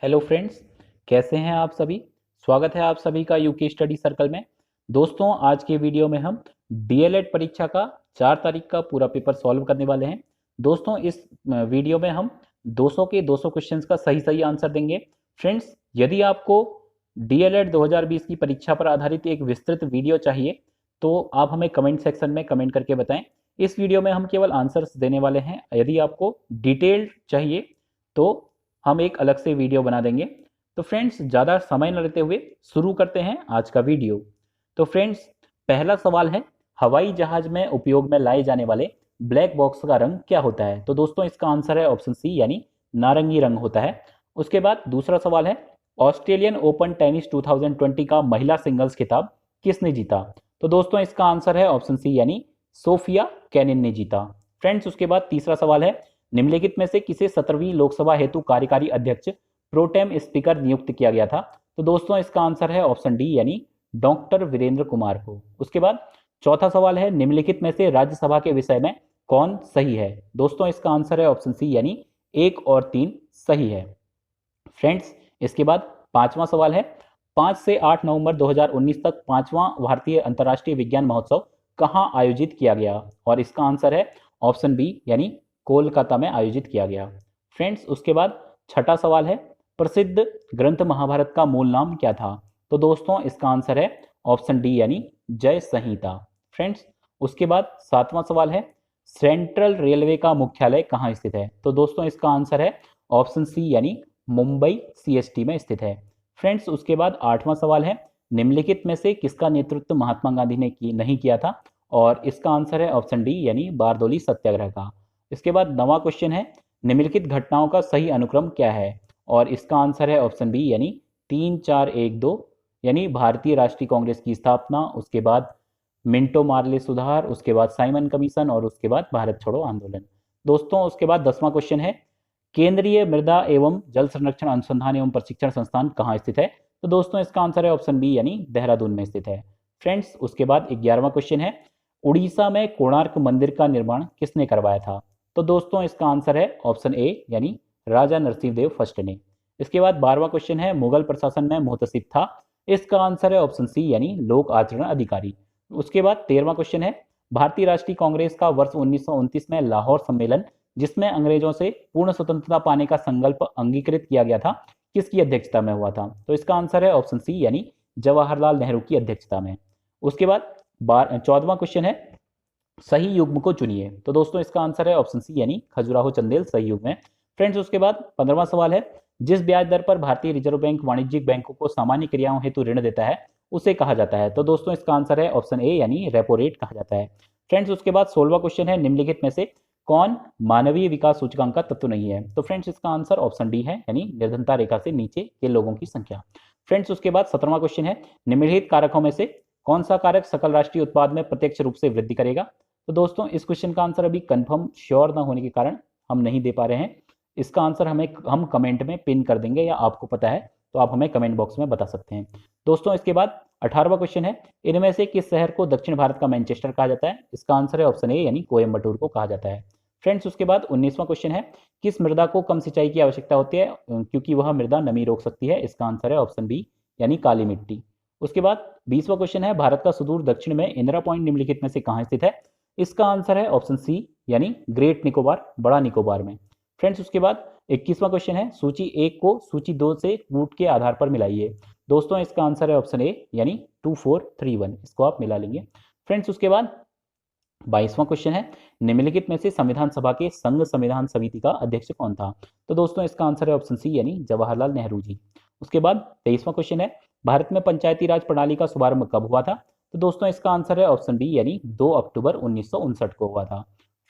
Hello friends, कैसे हैं आप सभी। स्वागत है आप सभी का यूके स्टडी सर्कल में। दोस्तों, आज के वीडियो में हम डीएलएड परीक्षा का 4 तारीख का पूरा पेपर सॉल्व करने वाले हैं। दोस्तों, इस वीडियो में हम 200 के 200 क्वेश्चंस का सही सही आंसर देंगे। फ्रेंड्स, यदि आपको डीएलएड 2020 की परीक्षा पर आधारित एक विस्तृत वीडियो चाहिए तो आप हमें कमेंट सेक्शन में कमेंट करके बताएं। इस वीडियो में हम केवल आंसर्स देने वाले हैं। यदि आपको डिटेल्ड चाहिए तो हम एक अलग से वीडियो बना देंगे। तो फ्रेंड्स, ज़्यादा समय न लेते हुए शुरू करते हैं आज का वीडियो। तो फ्रेंड्स, पहला सवाल है, हवाई जहाज में उपयोग में लाए जाने वाले ब्लैक बॉक्स का रंग क्या होता है। तो दोस्तों, इसका आंसर है ऑप्शन सी, यानी नारंगी रंग होता है। उसके बाद दूसरा सवाल है, ऑस्ट्रेलियन ओपन टेनिस 2020 का महिला सिंगल्स खिताब किसने जीता। तो दोस्तों, इसका आंसर है ऑप्शन सी, यानी सोफिया केनिन ने जीता। फ्रेंड्स, उसके बाद तीसरा सवाल है, निम्नलिखित में से किसे 17वीं लोकसभा हेतु कार्यकारी अध्यक्ष प्रोटेम स्पीकर नियुक्त किया गया था। तो दोस्तों, इसका आंसर है ऑप्शन डी, यानी डॉक्टर वीरेंद्र कुमार को। उसके बाद चौथा सवाल है, निम्नलिखित में से राज्यसभा के विषय में कौन सही है। दोस्तों, इसका आंसर है ऑप्शन सी, यानी 1 और 3 सही है। फ्रेंड्स, इसके बाद पांचवा सवाल है, 5 से 8 नवंबर 2019 तक 5वां भारतीय अंतर्राष्ट्रीय विज्ञान महोत्सव कहां आयोजित किया गया। और इसका आंसर है ऑप्शन बी, यानी कोलकाता में आयोजित किया गया। फ्रेंड्स, उसके बाद छठा सवाल है, प्रसिद्ध ग्रंथ महाभारत का मूल नाम क्या था। तो दोस्तों, इसका आंसर है ऑप्शन डी, यानी जय संहिता। फ्रेंड्स, उसके बाद सातवां सवाल है, सेंट्रल रेलवे का मुख्यालय कहाँ स्थित है। तो दोस्तों, इसका आंसर है ऑप्शन सी, यानी मुंबई सीएसटी में स्थित है। फ्रेंड्स, उसके बाद आठवां सवाल है, निम्नलिखित में से किसका नेतृत्व महात्मा गांधी ने नहीं किया था। और इसका आंसर है ऑप्शन डी, यानी बारदोली सत्याग्रह का। इसके बाद 9वां क्वेश्चन है, निम्नलिखित घटनाओं का सही अनुक्रम क्या है। और इसका आंसर है ऑप्शन बी, यानी 3 4 1 2, यानी भारतीय राष्ट्रीय कांग्रेस की स्थापना, उसके बाद मिंटो मार्ले सुधार, उसके बाद साइमन कमीशन और उसके बाद भारत छोड़ो आंदोलन। दोस्तों, उसके बाद 10वां क्वेश्चन है, केंद्रीय मृदा एवं जल संरक्षण अनुसंधान एवं प्रशिक्षण संस्थान कहाँ स्थित है। तो दोस्तों, इसका आंसर है ऑप्शन बी, यानी देहरादून में स्थित है। फ्रेंड्स, उसके बाद 11वां क्वेश्चन है, उड़ीसा में कोणार्क मंदिर का निर्माण किसने करवाया था। तो दोस्तों, इसका आंसर है ऑप्शन ए, यानी राजा नरसिंहदेव फर्स्ट ने। इसके बाद 12वां क्वेश्चन है, मुगल प्रशासन में मुहतसिब था। इसका आंसर है ऑप्शन सी, यानी लोक आचरण अधिकारी। उसके बाद 13वां क्वेश्चन है, भारतीय राष्ट्रीय कांग्रेस का वर्ष 1929 में लाहौर सम्मेलन, जिसमें अंग्रेजों से पूर्ण स्वतंत्रता पाने का संकल्प अंगीकृत किया गया था, किसकी अध्यक्षता में हुआ था। तो इसका आंसर है ऑप्शन सी, यानी जवाहरलाल नेहरू की अध्यक्षता में। उसके बाद 14वां क्वेश्चन है, सही युग्म को चुनिए। तो दोस्तों, इसका आंसर है ऑप्शन सी, यानी खजुराहो चंदेल सही युग्म है। फ्रेंड्स, उसके बाद 15वां सवाल है, जिस ब्याज दर पर भारतीय रिजर्व बैंक वाणिज्यिक बैंकों को सामान्य क्रियाओं हेतु ऋण देता है उसे कहा जाता है। तो दोस्तों, इसका आंसर है ऑप्शन ए, यानी रेपो रेट कहा जाता है। फ्रेंड्स, उसके बाद 16वां क्वेश्चन है, निम्नलिखित में से कौन मानवीय विकास सूचकांक का तत्व नहीं है। तो फ्रेंड्स, इसका आंसर ऑप्शन डी है, यानी निर्धनता रेखा से नीचे के लोगों की संख्या। फ्रेंड्स, उसके बाद 17वां क्वेश्चन है, निम्नलिखित कारकों में से कौन सा कारक सकल राष्ट्रीय उत्पाद में प्रत्यक्ष रूप से वृद्धि करेगा। तो दोस्तों, इस क्वेश्चन का आंसर अभी कंफर्म श्योर ना होने के कारण हम नहीं दे पा रहे हैं। इसका आंसर हम कमेंट में पिन कर देंगे, या आपको पता है तो आप हमें कमेंट बॉक्स में बता सकते हैं। दोस्तों, इसके बाद 18वां क्वेश्चन है, इनमें से किस शहर को दक्षिण भारत का मैनचेस्टर कहा जाता है। इसका आंसर है ऑप्शन ए, यानी कोयम्बटूर को कहा जाता है। फ्रेंड्स, उसके बाद 19वां क्वेश्चन है, किस मृदा को कम सिंचाई की आवश्यकता होती है क्योंकि वह मृदा नमी रोक सकती है। इसका आंसर है ऑप्शन बी, यानी काली मिट्टी। उसके बाद 20वां क्वेश्चन है, भारत का सुदूर दक्षिण में इंदिरा पॉइंट निम्नलिखित में से कहाँ स्थित है। इसका आंसर है ऑप्शन सी, यानी ग्रेट निकोबार, बड़ा निकोबार में। फ्रेंड्स, उसके बाद 21वां क्वेश्चन है, सूची 1 को सूची 2 से कूट के आधार पर मिलाइए। दोस्तों, इसका आंसर है ऑप्शन ए, यानी 2 4 3 1, इसको आप मिला लेंगे। फ्रेंड्स, उसके बाद 22वां क्वेश्चन है, निम्नलिखित में से संविधान सभा के संघ संविधान समिति का अध्यक्ष कौन था। तो दोस्तों, इसका आंसर है ऑप्शन सी, यानी जवाहरलाल नेहरू जी। उसके बाद 23वां क्वेश्चन है, भारत में पंचायती राज प्रणाली का शुभारंभ कब हुआ था। तो दोस्तों, इसका आंसर है ऑप्शन बी, यानी 2 अक्टूबर 1959 को हुआ था।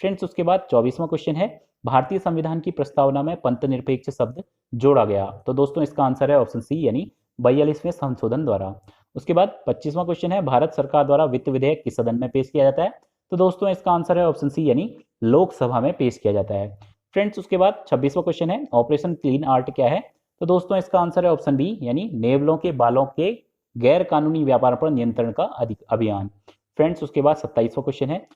फ्रेंड्स, उसके बाद 24वां क्वेश्चन है, भारतीय संविधान की प्रस्तावना में पंथ निरपेक्ष शब्द जोड़ा गया। तो दोस्तों, इसका आंसर है ऑप्शन सी, यानी 42वें संशोधन द्वारा। उसके बाद 25वां क्वेश्चन है, भारत सरकार द्वारा वित्त विधेयक किस सदन में पेश किया जाता है। तो दोस्तों, इसका आंसर है ऑप्शन सी, यानी लोकसभा में पेश किया जाता है। फ्रेंड्स, उसके बाद 26वां क्वेश्चन है, ऑपरेशन क्लीन आर्ट क्या है। तो दोस्तों, इसका आंसर है ऑप्शन बी, यानी नेवलों के बालों के गैर कानूनी व्यापार पर नियंत्रण का अभियान। फ्रेंड्स, उसके बाद 27वां क्वेश्चन है,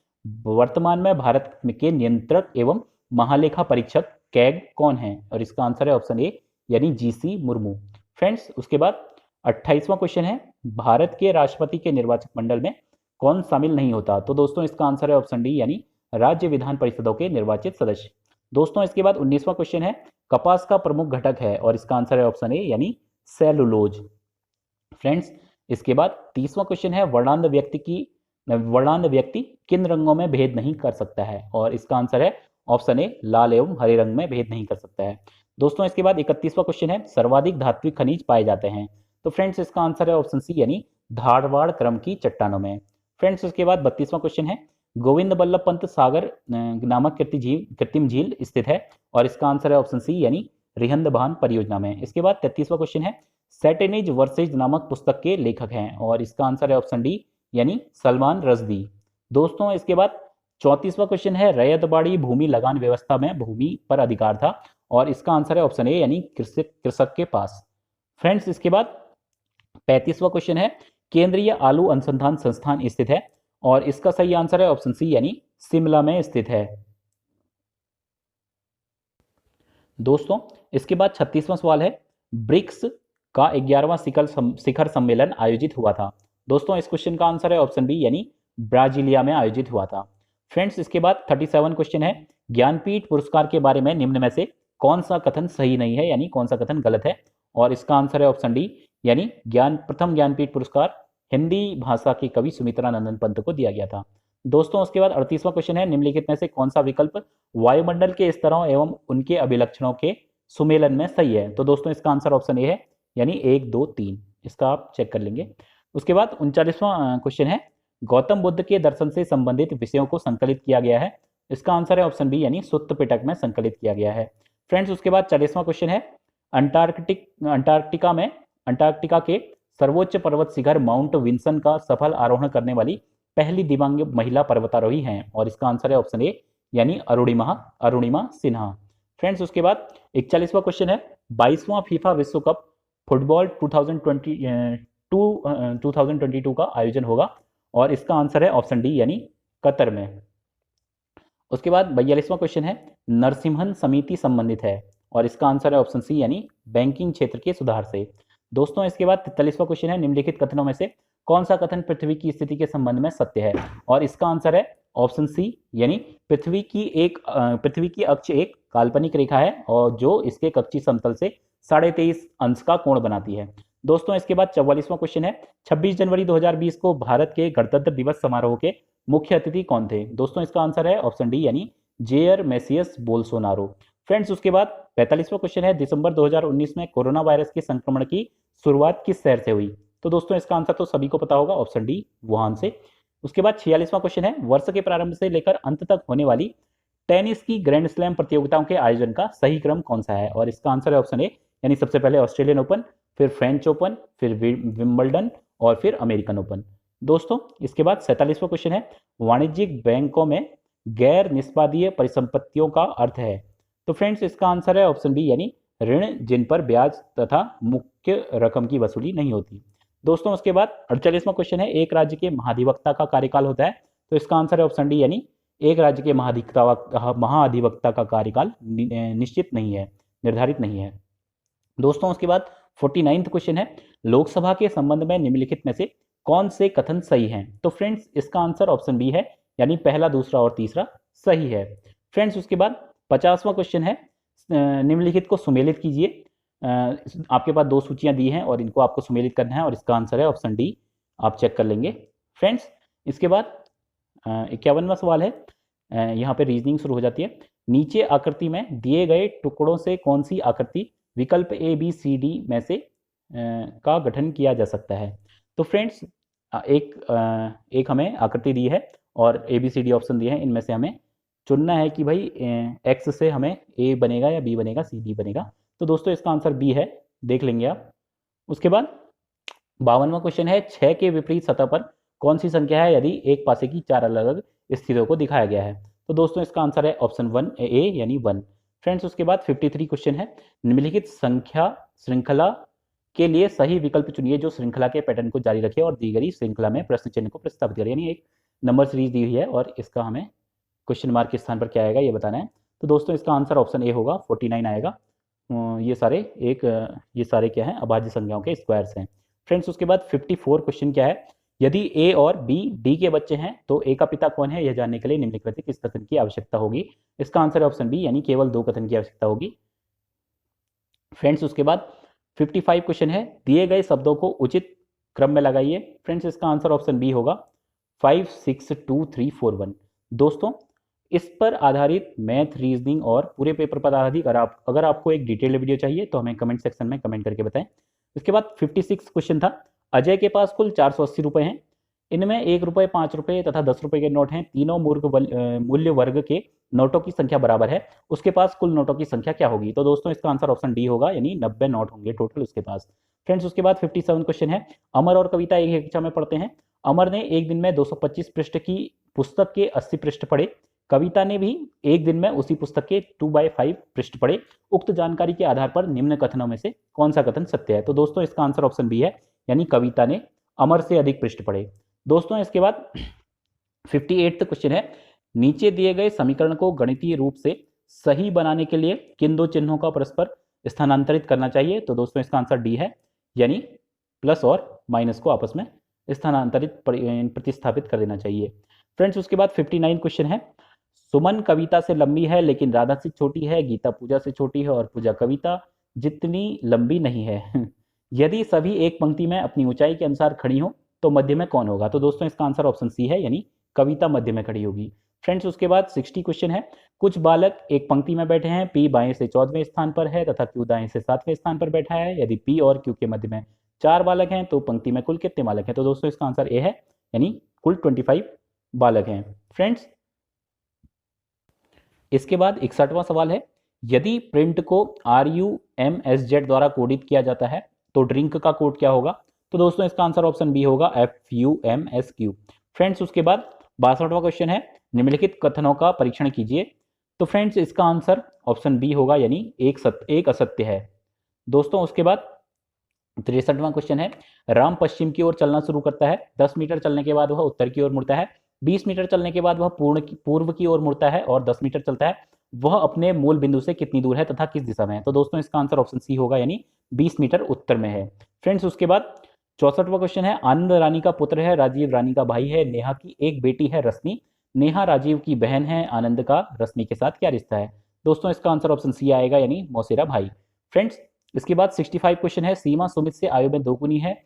वर्तमान में भारत के नियंत्रक एवं महालेखा परीक्षक कैग कौन है। और इसका आंसर है ऑप्शन ए, यानी जीसी मुर्मू। फ्रेंड्स उसके बाद 28वां क्वेश्चन है, भारत के राष्ट्रपति के निर्वाचक मंडल में कौन शामिल नहीं होता? तो दोस्तों इसका आंसर है ऑप्शन डी, यानी राज्य विधान परिषदों के निर्वाचित सदस्य। दोस्तों इसके बाद 19वां क्वेश्चन है, कपास का प्रमुख घटक है, और इसका आंसर है ऑप्शन ए, यानी सेलुलोज। फ्रेंड्स इसके बाद 30वां क्वेश्चन है, वर्णांध व्यक्ति किन रंगों में भेद नहीं कर सकता है? और इसका आंसर है ऑप्शन ए, लाल एवं हरे रंग में भेद नहीं कर सकता है। दोस्तों इसके बाद 31वां क्वेश्चन है, सर्वाधिक धात्विक खनिज पाए जाते हैं? तो फ्रेंड्स इसका आंसर है ऑप्शन सी, यानी धारवाड़ क्रम की चट्टानों में। फ्रेंड्स उसके बाद 32वां क्वेश्चन है, गोविंद बल्लभ पंत सागर नामक कृत्रिम झील स्थित है? और इसका आंसर है ऑप्शन सी, यानी रिहंद-बांध परियोजना में। इसके बाद 33वां क्वेश्चन है, सैटेनिज वर्सेज नामक पुस्तक के लेखक हैं? और इसका आंसर है ऑप्शन डी, यानी सलमान रश्दी। दोस्तों इसके बाद 34वां क्वेश्चन है, रैयतबाड़ी भूमि लगान व्यवस्था में भूमि पर अधिकार था? और इसका आंसर है ऑप्शन ए, यानी कृषक के पास। फ्रेंड्स इसके बाद 35वां क्वेश्चन है, केंद्रीय आलू अनुसंधान संस्थान स्थित है? और इसका सही आंसर है ऑप्शन सी, यानी शिमला में स्थित है। दोस्तों इसके बाद 36वां सवाल है, ब्रिक्स का 11वां शिखर सम्मेलन आयोजित हुआ था? दोस्तों इस क्वेश्चन का आंसर है ऑप्शन बी, यानी ब्राजीलिया में आयोजित हुआ था। फ्रेंड्स इसके बाद 37 क्वेश्चन है, ज्ञानपीठ पुरस्कार के बारे में निम्न में से कौन सा कथन सही नहीं है, यानी कौन सा कथन गलत है? और इसका आंसर है ऑप्शन डी, यानी प्रथम ज्ञानपीठ पुरस्कार हिंदी भाषा के कवि सुमित्रा नंदन पंत को दिया गया था। दोस्तों उसके बाद 38वां क्वेश्चन है, निम्नलिखित में से कौन सा विकल्प वायुमंडल के स्तरों एवं उनके अभिलक्षणों के सुमेलन में सही है? तो दोस्तों इसका आंसर ऑप्शन ए है, यानी 1, 2, 3। इसका आप चेक कर लेंगे। उसके बाद 39वां क्वेश्चन है, गौतम बुद्ध के दर्शन से संबंधित विषयों को संकलित किया गया है? इसका आंसर है ऑप्शन बी, यानी सुत्त पिटक में संकलित किया गया है। फ्रेंड्स उसके बाद 40वां क्वेश्चन है, अंटार्कटिका के सर्वोच्च पर्वत शिखर माउंट विंसन का सफल आरोहण करने वाली पहली दिव्यांग महिला पर्वतारोही हैं? और इसका आंसर है ऑप्शन ए, यानी अरुणिमा सिन्हा। फ्रेंड्स उसके बाद 41वां क्वेश्चन है, 22वां फीफा विश्व कप फुटबॉल 2022 का आयोजन होगा? और इसका आंसर है ऑप्शन डी, यानी कतर में। उसके बाद 42वां क्वेश्चन है, नरसिम्हन समिति संबंधित है? और इसका आंसर है ऑप्शन सी, यानी बैंकिंग क्षेत्र के सुधार से। दोस्तों इसके बाद 43वां क्वेश्चन है, निम्नलिखित कथनों में से कौन सा कथन पृथ्वी की स्थिति के संबंध में सत्य है? और इसका आंसर है ऑप्शन सी, यानी पृथ्वी की अक्ष एक काल्पनिक रेखा है और जो इसके कक्षीय समतल से 23.5 अंश का कोण बनाती है। दोस्तों इसके बाद 44वां क्वेश्चन है, 26 जनवरी 2020 को भारत के गणतंत्र दिवस समारोह के मुख्य अतिथि कौन थे? दोस्तों इसका आंसर है ऑप्शन डी, यानी जेयर मेसियस बोल्सोनारो। फ्रेंड्स उसके बाद 45वां क्वेश्चन है, दिसंबर 2019 में कोरोना वायरस के संक्रमण की शुरुआत किस शहर से हुई? तो दोस्तों इसका आंसर तो सभी को पता होगा, ऑप्शन डी, वुहान से। उसके बाद 46वां क्वेश्चन है, वर्ष के प्रारंभ से लेकर अंत तक होने वाली टेनिस की ग्रैंड स्लैम प्रतियोगिताओं के आयोजन का सही क्रम कौन सा है? और इसका आंसर है ऑप्शन ए, यानी सबसे पहले ऑस्ट्रेलियन ओपन, फिर फ्रेंच ओपन, फिर विंबलडन और फिर अमेरिकन ओपन। दोस्तों इसके बाद 47वां क्वेश्चन है, वाणिज्यिक बैंकों में गैर निष्पादीय परिसंपत्तियों का अर्थ है? तो फ्रेंड्स इसका आंसर है ऑप्शन बी, यानी ऋण जिन पर ब्याज तथा मुख्य रकम की वसूली नहीं होती। दोस्तों उसके बाद 48वां क्वेश्चन है, एक राज्य के महाधिवक्ता का कार्यकाल होता है? तो इसका आंसर है ऑप्शन डी, यानी एक राज्य के महाधिवक्ता का कार्यकाल निश्चित नहीं है, निर्धारित नहीं है। दोस्तों उसके बाद 49वां क्वेश्चन है, लोकसभा के संबंध में निम्नलिखित में से कौन से कथन सही हैं? तो फ्रेंड्स इसका आंसर ऑप्शन बी है, यानी पहला, दूसरा और तीसरा सही है। फ्रेंड्स उसके बाद 50वां क्वेश्चन है, निम्नलिखित को सुमेलित कीजिए। आपके पास 2 सूचियां दी हैं और इनको आपको सुमेलित करना है और इसका आंसर है ऑप्शन डी, आप चेक कर लेंगे। फ्रेंड्स इसके बाद 51वां सवाल है, यहाँ पे रीजनिंग शुरू हो जाती है। नीचे आकृति में दिए गए टुकड़ों से कौन सी आकृति विकल्प ए बी सी डी में से का गठन किया जा सकता है? तो फ्रेंड्स एक हमें आकृति दी है और A B C D option दिए हैं, इनमें से हमें चुनना है कि भाई एक्स से हमें ए बनेगा या बी बनेगा, सी डी बनेगा। तो दोस्तों इसका आंसर बी है, देख लेंगे आप। उसके बाद 52वां क्वेश्चन है, 6 के विपरीत सतह पर कौन सी संख्या है यदि एक पासे की 4 अलग अलग स्थितियों को दिखाया गया है? तो दोस्तों इसका आंसर है ऑप्शन 1 ए, यानी 1। फ्रेंड्स उसके बाद 53 क्वेश्चन है, निम्नलिखित संख्या श्रृंखला के लिए सही विकल्प चुनिए जो श्रृंखला के पैटर्न को जारी रखे और दी गई श्रृंखला में प्रश्न चिन्ह को प्रस्तावित करे। यानी एक नंबर सीरीज दी हुई है और इसका हमें क्वेश्चन मार्क के स्थान पर क्या आएगा ये बताना है। तो दोस्तों इसका आंसर ऑप्शन ए होगा, 49 आएगा। ये सारे क्या हैं, अभाज्य संख्याओं के स्क्वायर्स हैं। फ्रेंड्स उसके बाद 54 क्वेश्चन क्या है, यदि ए और बी डी के बच्चे हैं तो ए का पिता कौन है, यह जानने के लिए निम्नलिखित में से किस कथन की आवश्यकता होगी। इसका आंसर है ऑप्शन बी, यानी केवल 2 कथन की आवश्यकता होगी। फ्रेंड्स उसके बाद 55 क्वेश्चन है, दिए गए शब्दों को उचित क्रम में लगाइए। फ्रेंड्स इसका आंसर ऑप्शन बी होगा 5 6 2 3 4 1। दोस्तों इस पर आधारित मैथ, रीजनिंग और पूरे पेपर पर आधारित अगर आपको एक डिटेल्ड वीडियो चाहिए तो हमें कमेंट सेक्शन में कमेंट करके बताएं। इसके बाद 56 क्वेश्चन था, अजय के पास कुल 480 रुपए हैं, इनमें 1 रुपये, 5 रुपये तथा 10 रुपये के नोट हैं, तीनों मूल्य वर्ग के नोटों की संख्या बराबर है, उसके पास कुल नोटों की संख्या क्या होगी। तो दोस्तों इसका आंसर ऑप्शन डी होगा, यानी 90 नोट होंगे टोटल उसके पास। फ्रेंड्स उसके बाद 57 क्वेश्चन है, अमर और कविता एक ही कक्षा में पढ़ते हैं, अमर ने एक दिन में 225 पृष्ठ की पुस्तक के 80 पृष्ठ पढ़े, कविता ने भी एक दिन में उसी पुस्तक के 2/5 पृष्ठ पढ़े, उक्त जानकारी के आधार पर निम्न कथनों में से कौन सा कथन सत्य है। तो दोस्तों इसका आंसर ऑप्शन बी है, यानी कविता ने अमर से अधिक पृष्ठ पढ़े। दोस्तों इसके बाद 58 क्वेश्चन है, नीचे दिए गए समीकरण को गणितीय रूप से सही बनाने के लिए किन दो चिन्हों का परस्पर स्थानांतरित करना चाहिए। तो दोस्तों इसका आंसर डी है, यानी प्लस और माइनस को आपस में स्थानांतरित प्रतिस्थापित कर देना चाहिए। फ्रेंड्स उसके बाद 59 क्वेश्चन है, सुमन कविता से लंबी है लेकिन राधा से छोटी है, गीता पूजा से छोटी है और पूजा कविता जितनी लंबी नहीं है यदि सभी एक पंक्ति में अपनी ऊंचाई के अनुसार खड़ी हो तो मध्य में कौन होगा। तो दोस्तों इसका आंसर ऑप्शन सी है, यानी कविता मध्य में खड़ी होगी। फ्रेंड्स उसके बाद 60 क्वेश्चन है, कुछ बालक एक पंक्ति में बैठे हैं, पी बाएं से 14वें स्थान पर है तथा क्यू दाएं से 7वें स्थान पर बैठा है, यदि पी और क्यू के मध्य में 4 बालक हैं तो पंक्ति में कुल कितने बालक हैं। तो दोस्तों इसका आंसर ए है, यानी कुल 25 बालक हैं। फ्रेंड्स इसके बाद 61वां सवाल है, यदि प्रिंट को RUMSZ द्वारा कोडित किया जाता है तो ड्रिंक का कोड क्या होगा। तो दोस्तों इसका आंसर ऑप्शन बी होगा FUMSQ। फ्रेंड्स उसके बाद 62वां क्वेश्चन है, निम्नलिखित कथनों का परीक्षण कीजिए। तो फ्रेंड्स इसका आंसर ऑप्शन बी होगा, यानी एक असत्य है। दोस्तों उसके बाद 63वां क्वेश्चन है, राम पश्चिम की ओर चलना शुरू करता है, 10 मीटर चलने के बाद वह उत्तर की ओर मुड़ता है, 20 मीटर चलने के बाद वह पूर्व की ओर मुड़ता है और 10 मीटर चलता है, वह अपने मूल बिंदु से कितनी दूर है तथा किस दिशा में है। तो दोस्तों इसका आंसर ऑप्शन सी होगा, यानी 20 मीटर उत्तर में है। फ्रेंड्स उसके बाद 64वां क्वेश्चन है, आनंद रानी का पुत्र है, राजीव रानी का भाई है, नेहा की एक बेटी है रश्मि, नेहा राजीव की बहन है, आनंद का रश्मि के साथ क्या रिश्ता है। दोस्तों इसका आंसर ऑप्शन सी आएगा, यानी मौसेरा भाई। फ्रेंड्स इसके बाद 65 क्वेश्चन है, सीमा सुमित से आयु में 2 गुनी है,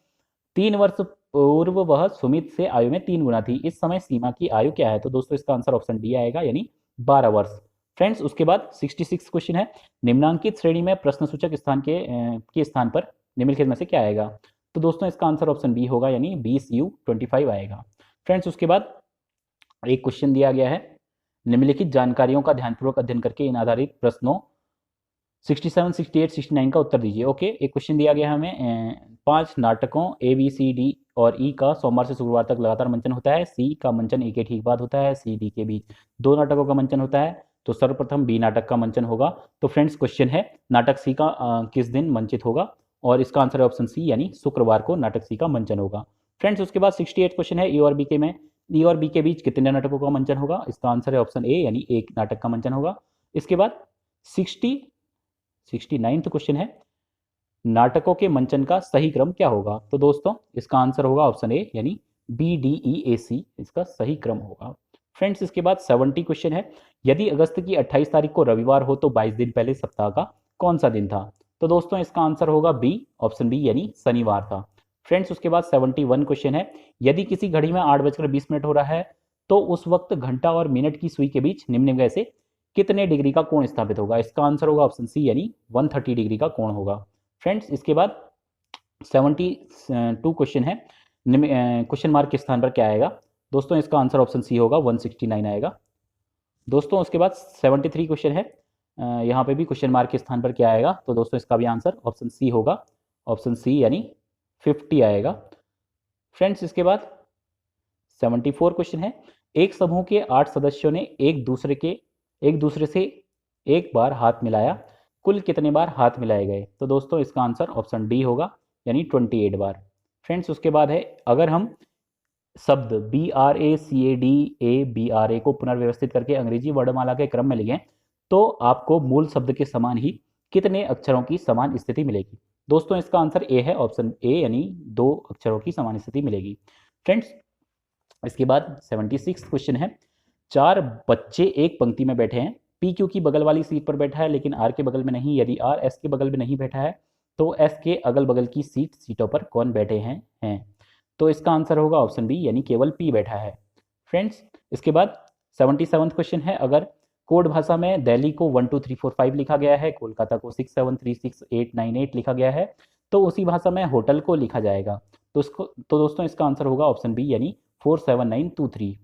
3 वर्ष पूर्व वह सुमित से आयु में 3 गुना थी, इस समय सीमा की आयु क्या है। तो दोस्तों इसका आंसर ऑप्शन डी आएगा, यानी 12 वर्ष। फ्रेंड्स उसके बाद 66 क्वेश्चन है, निम्नांकित श्रेणी में प्रश्नसूचक स्थान के स्थान पर निम्नलिखित में से क्या आएगा। तो दोस्तों इसका आंसर ऑप्शन बी होगा, यानी BCU25 आएगा। फ्रेंड्स उसके बाद एक क्वेश्चन दिया गया है, निम्नलिखित जानकारियों का ध्यानपूर्वक अध्ययन करके इन आधारित प्रश्नों 67, 68, 69 का उत्तर दीजिए। ओके, एक क्वेश्चन दिया गया है हमें, 5 नाटकों ABCD और E का सोमवार से शुक्रवार तक लगातार मंचन होता है, C का मंचन A के ठीक बाद होता है, CD के बीच 2 नाटकों का मंचन होता है, तो सर्वप्रथम B नाटक का मंचन होगा। तो फ्रेंड्स क्वेश्चन है, नाटक C का किस दिन मंचित होगा, और इसका आंसर है ऑप्शन सी, यानी शुक्रवार को नाटक C का मंचन होगा। फ्रेंड्स उसके बाद 68 क्वेश्चन है, E और B के बीच कितने नाटकों का मंचन होगा। इसका आंसर है ऑप्शन ए, यानी 1 नाटक का मंचन होगा। इसके बाद 69th क्वेश्चन है, नाटकों के मंचन का सही क्रम क्या होगा। तो दोस्तों इसका आंसर होगा ऑप्शन ए, यानी BDEAC इसका सही क्रम होगा। फ्रेंड्स इसके बाद 70 क्वेश्चन है, यदि अगस्त की 28 तारीख को रविवार हो तो 22 दिन पहले सप्ताह का कौन सा दिन था। तो दोस्तों इसका आंसर होगा बी, ऑप्शन बी, यानी शनिवार था। फ्रेंड्स उसके बाद 71 क्वेश्चन है, यदि किसी घड़ी में 8:20 हो रहा है तो उस वक्त घंटा और मिनट की सुई के बीच निम्न में से कितने डिग्री का कोण स्थापित होगा। इसका आंसर होगा ऑप्शन सी, यानी 130 डिग्री का कोण होगा। फ्रेंड्स इसके बाद 72 क्वेश्चन है, क्वेश्चन मार्क के स्थान पर क्या आएगा। दोस्तों इसका आंसर ऑप्शन सी होगा, 169 आएगा। दोस्तों उसके बाद 73 क्वेश्चन है, यहाँ पे भी क्वेश्चन मार्क के स्थान पर क्या आएगा। तो दोस्तों इसका भी आंसर ऑप्शन सी होगा, ऑप्शन सी, यानी 50 आएगा। फ्रेंड्स इसके बाद 74 क्वेश्चन है, एक समूह के 8 सदस्यों ने एक दूसरे से एक बार हाथ मिलाया, कुल कितने बार हाथ मिलाए गए। तो दोस्तों इसका आंसर ऑप्शन डी होगा, यानी 28 बार। फ्रेंड्स उसके बाद है, अगर हम शब्द BRACADA BRA को पुनर्व्यवस्थित करके अंग्रेजी वर्णमाला के क्रम में लिखें तो आपको मूल शब्द के समान ही कितने अक्षरों की समान स्थिति मिलेगी? दोस्तों इसका आंसर ए है, ऑप्शन ए, यानी 2 अक्षरों की समान स्थिति मिलेगी। फ्रेंड्स इसके बाद 76 क्वेश्चन है। 4 बच्चे एक पंक्ति में बैठे हैं। पी क्यू की बगल वाली सीट पर बैठा है लेकिन आर के बगल में नहीं। यदि आर एस के बगल में नहीं बैठा है तो एस के अगल बगल की सीटों पर कौन बैठे हैं? तो इसका आंसर होगा ऑप्शन बी, यानी केवल पी बैठा है। फ्रेंड्स इसके बाद 77 क्वेश्चन है। अगर कोड भाषा में दिल्ली को 1 2 3 4 5 लिखा गया है, कोलकाता को 6 7 3 6 8 9 8 लिखा गया है, तो उसी भाषा में होटल को लिखा जाएगा। तो दोस्तों इसका आंसर होगा ऑप्शन बी, यानी 4 7 9 2 3।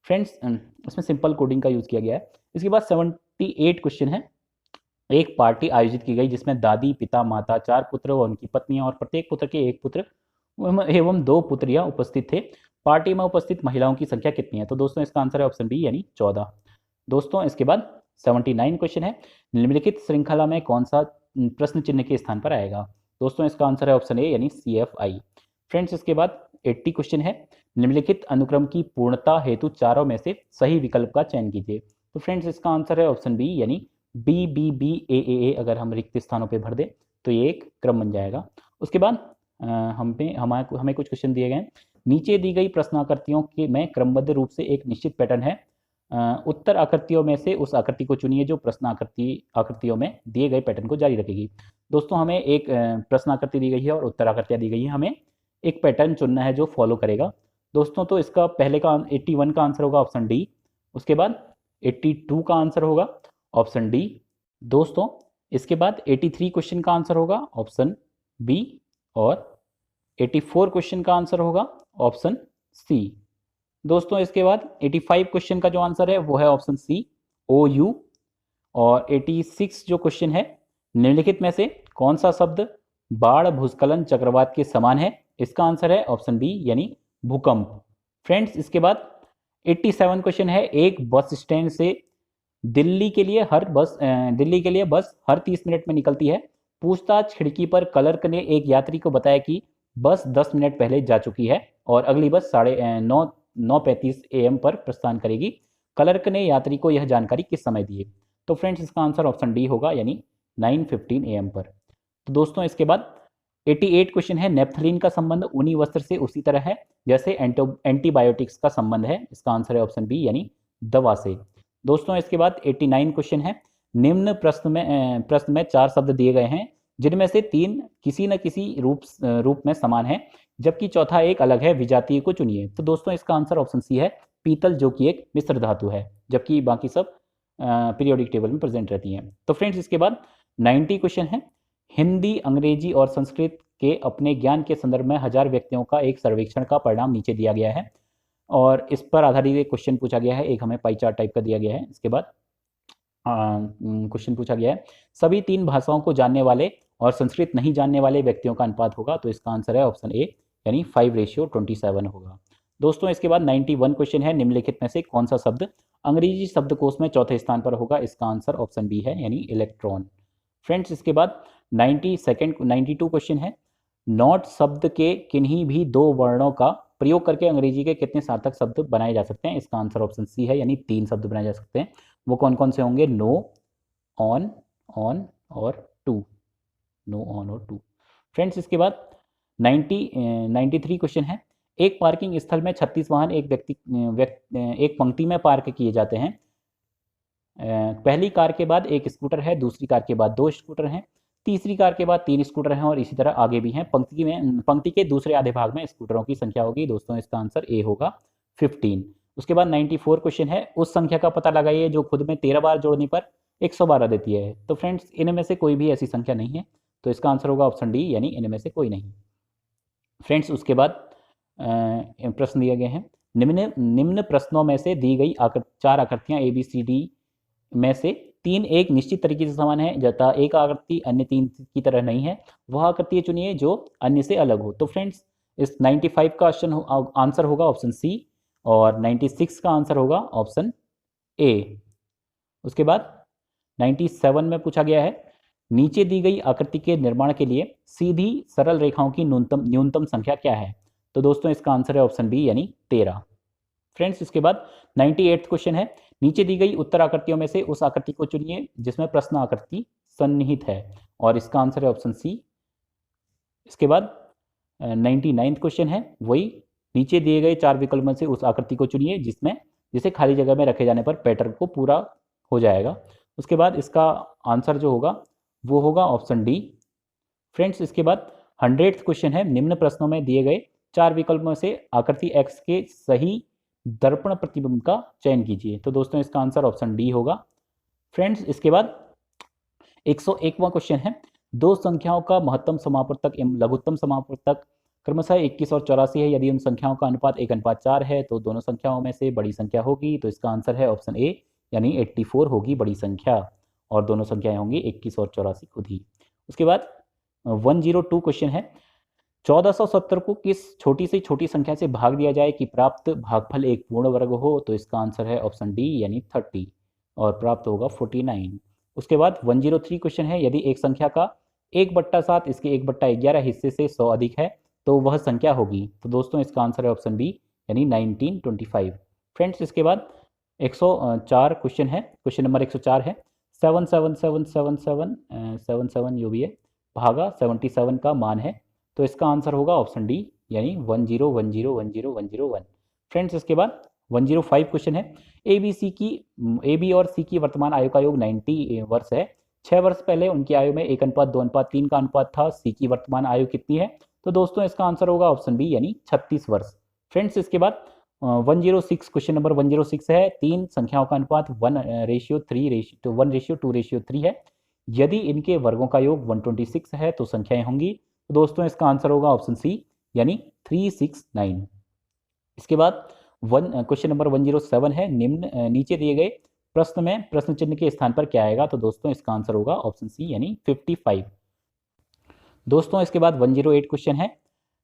फ्रेंड्स इसमें सिंपल कोडिंग का यूज किया गया है। इसके बाद 78 क्वेश्चन है। एक पार्टी आयोजित की गई जिसमें दादी, पिता, माता, 4 पुत्र और उनकी पत्नियां और प्रत्येक पुत्र के 1 पुत्र एवं 2 पुत्रियां उपस्थित थे। पार्टी में उपस्थित महिलाओं की संख्या कितनी है? तो दोस्तों इसका आंसर है ऑप्शन बी, यानी 14। दोस्तों इसके बाद 79 क्वेश्चन है। निम्नलिखित श्रृंखला में कौन सा प्रश्न चिन्ह के स्थान पर आएगा? दोस्तों इसका आंसर है ऑप्शन ए, यानी CFI। फ्रेंड्स इसके बाद 80 क्वेश्चन है। निम्नलिखित अनुक्रम की पूर्णता हेतु चारों में से सही विकल्प का चयन कीजिए। तो फ्रेंड्स इसका आंसर है ऑप्शन बी, यानी BBBAAA। अगर हम रिक्त स्थानों पे भर दें तो ये एक क्रम बन जाएगा। उसके बाद हमें कुछ क्वेश्चन दिए गए हैं। नीचे दी गई प्रश्नाकृतियों के में क्रमबद्ध रूप से एक निश्चित पैटर्न है। उत्तर आकृतियों में से उस आकृति को चुनिए जो प्रश्न आकृतियों में दिए गए पैटर्न को जारी रखेगी। दोस्तों हमें एक प्रश्न आकृति दी गई है और उत्तर आकृतियाँ दी गई हैं। हमें एक पैटर्न चुनना है जो फॉलो करेगा। दोस्तों तो इसका पहले का 81 का आंसर होगा ऑप्शन डी। उसके बाद 82 का आंसर होगा ऑप्शन डी। दोस्तों इसके बाद 83 क्वेश्चन का आंसर होगा ऑप्शन बी और 84 क्वेश्चन का आंसर होगा ऑप्शन सी। दोस्तों इसके बाद 85 क्वेश्चन का जो आंसर है वो है ऑप्शन सी, OU। और 86 जो क्वेश्चन है, निम्नलिखित में से कौन सा शब्द बाढ़, भूस्खलन, चक्रवात के समान है? इसका आंसर है ऑप्शन बी, यानी भूकंप। फ्रेंड्स इसके बाद 87 क्वेश्चन है। एक बस स्टैंड से दिल्ली के लिए बस हर 30 मिनट में निकलती है। पूछताछ खिड़की पर क्लर्क ने एक यात्री को बताया कि बस 10 मिनट पहले जा चुकी है और अगली बस 9:35 AM पर प्रस्थान करेगी। क्लर्क ने यात्री को यह जानकारी किस समय दी? तो फ्रेंड्स इसका आंसर ऑप्शन डी होगा, यानी 9:15 AM पर। तो दोस्तों इसके बाद 88 क्वेश्चन है। नेप्थलीन का संबंध ऊनी वस्त्र से उसी तरह है जैसे एंटीबायोटिक्स का संबंध है। इसका आंसर है ऑप्शन बी, यानी दवा से। दोस्तों इसके बाद 89 क्वेश्चन है। निम्न प्रश्न में 4 शब्द दिए गए हैं जिनमें से 3 किसी न किसी रूप में समान है जबकि चौथा एक अलग है। विजातीय को चुनिए। तो दोस्तों इसका आंसर ऑप्शन सी है, पीतल, जो कि एक मिश्र धातु है, जबकि बाकी सब पीरियोडिक टेबल में प्रेजेंट रहती हैं। तो फ्रेंड्स इसके बाद 90 क्वेश्चन है। हिंदी, अंग्रेजी और संस्कृत के अपने ज्ञान के संदर्भ में 1000 व्यक्तियों का एक सर्वेक्षण का परिणाम नीचे दिया गया है और इस पर आधारित एक क्वेश्चन पूछा गया है। एक हमें पाई चार्ट टाइप का दिया गया है। इसके बाद क्वेश्चन पूछा गया है, सभी 3 भाषाओं को जानने वाले और संस्कृत नहीं जानने वाले व्यक्तियों का अनुपात होगा। तो इसका आंसर है ऑप्शन ए, यानी 5:27 होगा। दोस्तों इसके बाद 91 क्वेश्चन है। निम्नलिखित में से कौन सा शब्द अंग्रेजी शब्दकोश में चौथे स्थान पर होगा? इसका आंसर ऑप्शन बी है, यानी इलेक्ट्रॉन। फ्रेंड्स इसके बाद 92 क्वेश्चन है। नॉट शब्द के किन्हीं भी 2 वर्णों का प्रयोग करके अंग्रेजी के कितने सार्थक शब्द बनाए जा सकते हैं? इसका आंसर ऑप्शन सी है, यानी 3 शब्द बनाए जा सकते हैं। वो कौन कौन से होंगे? नो, ऑन और टू। नो, ऑन और टू। फ्रेंड्स इसके बाद 93 क्वेश्चन है। एक पार्किंग स्थल में 36 वाहन एक पंक्ति में पार्क किए जाते हैं। पहली कार के बाद एक स्कूटर है, दूसरी कार के बाद 2 स्कूटर हैं, तीसरी कार के बाद 3 स्कूटर हैं और इसी तरह आगे भी हैं। पंक्ति के दूसरे आधे भाग में स्कूटरों की संख्या होगी। दोस्तों इसका आंसर ए होगा, 15। उसके बाद 94 क्वेश्चन है। उस संख्या का पता लगाइए जो खुद में 13 बार जोड़ने पर 112 देती है। तो फ्रेंड्स इनमें से कोई भी ऐसी संख्या नहीं है। तो इसका आंसर होगा ऑप्शन डी, यानी इनमें से कोई नहीं। फ्रेंड्स उसके बाद प्रश्न दिए गए हैं। निम्न प्रश्नों में से दी गई 4 आकृतियां ABCD में से 3 एक निश्चित तरीके से समान है, जता एक आकृति अन्य 3 की तरह नहीं है। वह आकृति चुनिए जो अन्य से अलग हो। तो फ्रेंड्स इस 95 का आंसर होगा ऑप्शन सी और 96 का आंसर होगा ऑप्शन ए। उसके बाद 97 में पूछा गया है, नीचे दी गई आकृति के निर्माण के लिए सीधी सरल रेखाओं की न्यूनतम संख्या क्या है? तो दोस्तों इसका आंसर है ऑप्शन बी, यानी 13। फ्रेंड्स इसके बाद 98 क्वेश्चन है। नीचे दी गई उत्तर आकृतियों में से उस आकृति को चुनिए जिसमें प्रश्न आकृति सन्निहित है, और इसका आंसर है ऑप्शन सी। इसके बाद 99वां क्वेश्चन है, वही नीचे दिए गए 4 विकल्प में से उस आकृति को चुनिए जिसे खाली जगह में रखे जाने पर पैटर्न को पूरा हो जाएगा। उसके बाद इसका आंसर जो होगा वो होगा ऑप्शन डी। फ्रेंड्स, इसके बाद 100वां क्वेश्चन है, निम्न प्रश्नों में दिए गए 4 विकल्पों में से आकृति एक्स के सही दर्पण प्रतिबिंब का चयन कीजिए। तो दोस्तों इसका आंसर ऑप्शन डी होगा। फ्रेंड्स, इसके बाद 101वां क्वेश्चन है, दो संख्याओं का महत्तम समापवर्तक एवं लघुत्तम समापवर्तक क्रमशः 21 और 84 है। यदि उन संख्याओं का अनुपात 1:4 है तो दोनों संख्याओं में से बड़ी संख्या होगी। तो इसका आंसर है ऑप्शन ए, यानी 84 होगी बड़ी संख्या, और दोनों संख्याएं होंगी 21 और 84 खुद ही। उसके बाद 102 क्वेश्चन है, 1470 को किस छोटी से छोटी संख्या से भाग दिया जाए कि प्राप्त भागफल एक पूर्ण वर्ग हो। तो इसका आंसर है ऑप्शन डी, यानी 30, और प्राप्त होगा 49। उसके बाद 103 क्वेश्चन है, यदि एक संख्या का 1/7 इसके 1/11 हिस्से से 100 अधिक है तो वह संख्या होगी। तो दोस्तों इसका आंसर है ऑप्शन बी, यानी 1925। फ्रेंड्स, इसके बाद 104 क्वेश्चन है, क्वेश्चन नंबर 104 है, 77777 जो भी है भागा 77 का मान है। तो इसका आंसर होगा ऑप्शन डी, यानी 101010101। फ्रेंड्स, इसके बाद 105 क्वेश्चन है, ए बी और सी की वर्तमान आयु का योग 90 वर्ष है। 6 वर्ष पहले उनकी आयु में 1:2:3 का अनुपात था। सी की वर्तमान आयु कितनी है? तो दोस्तों इसका आंसर होगा ऑप्शन बी, यानी 36 वर्ष। फ्रेंड्स, इसके बाद 106 क्वेश्चन नंबर 106 है, 3 संख्याओं का अनुपात 1:2:3 है। यदि इनके वर्गों का योग 126 है तो संख्याएं होंगी। तो दोस्तों इसका आंसर होगा ऑप्शन सी, यानी 369। इसके बाद क्वेश्चन नंबर 107 है, नीचे दिए गए प्रश्न में प्रश्न चिन्ह के स्थान पर क्या आएगा? तो दोस्तों इसका आंसर होगा ऑप्शन सी, यानी 55। दोस्तों इसके बाद 108 क्वेश्चन है,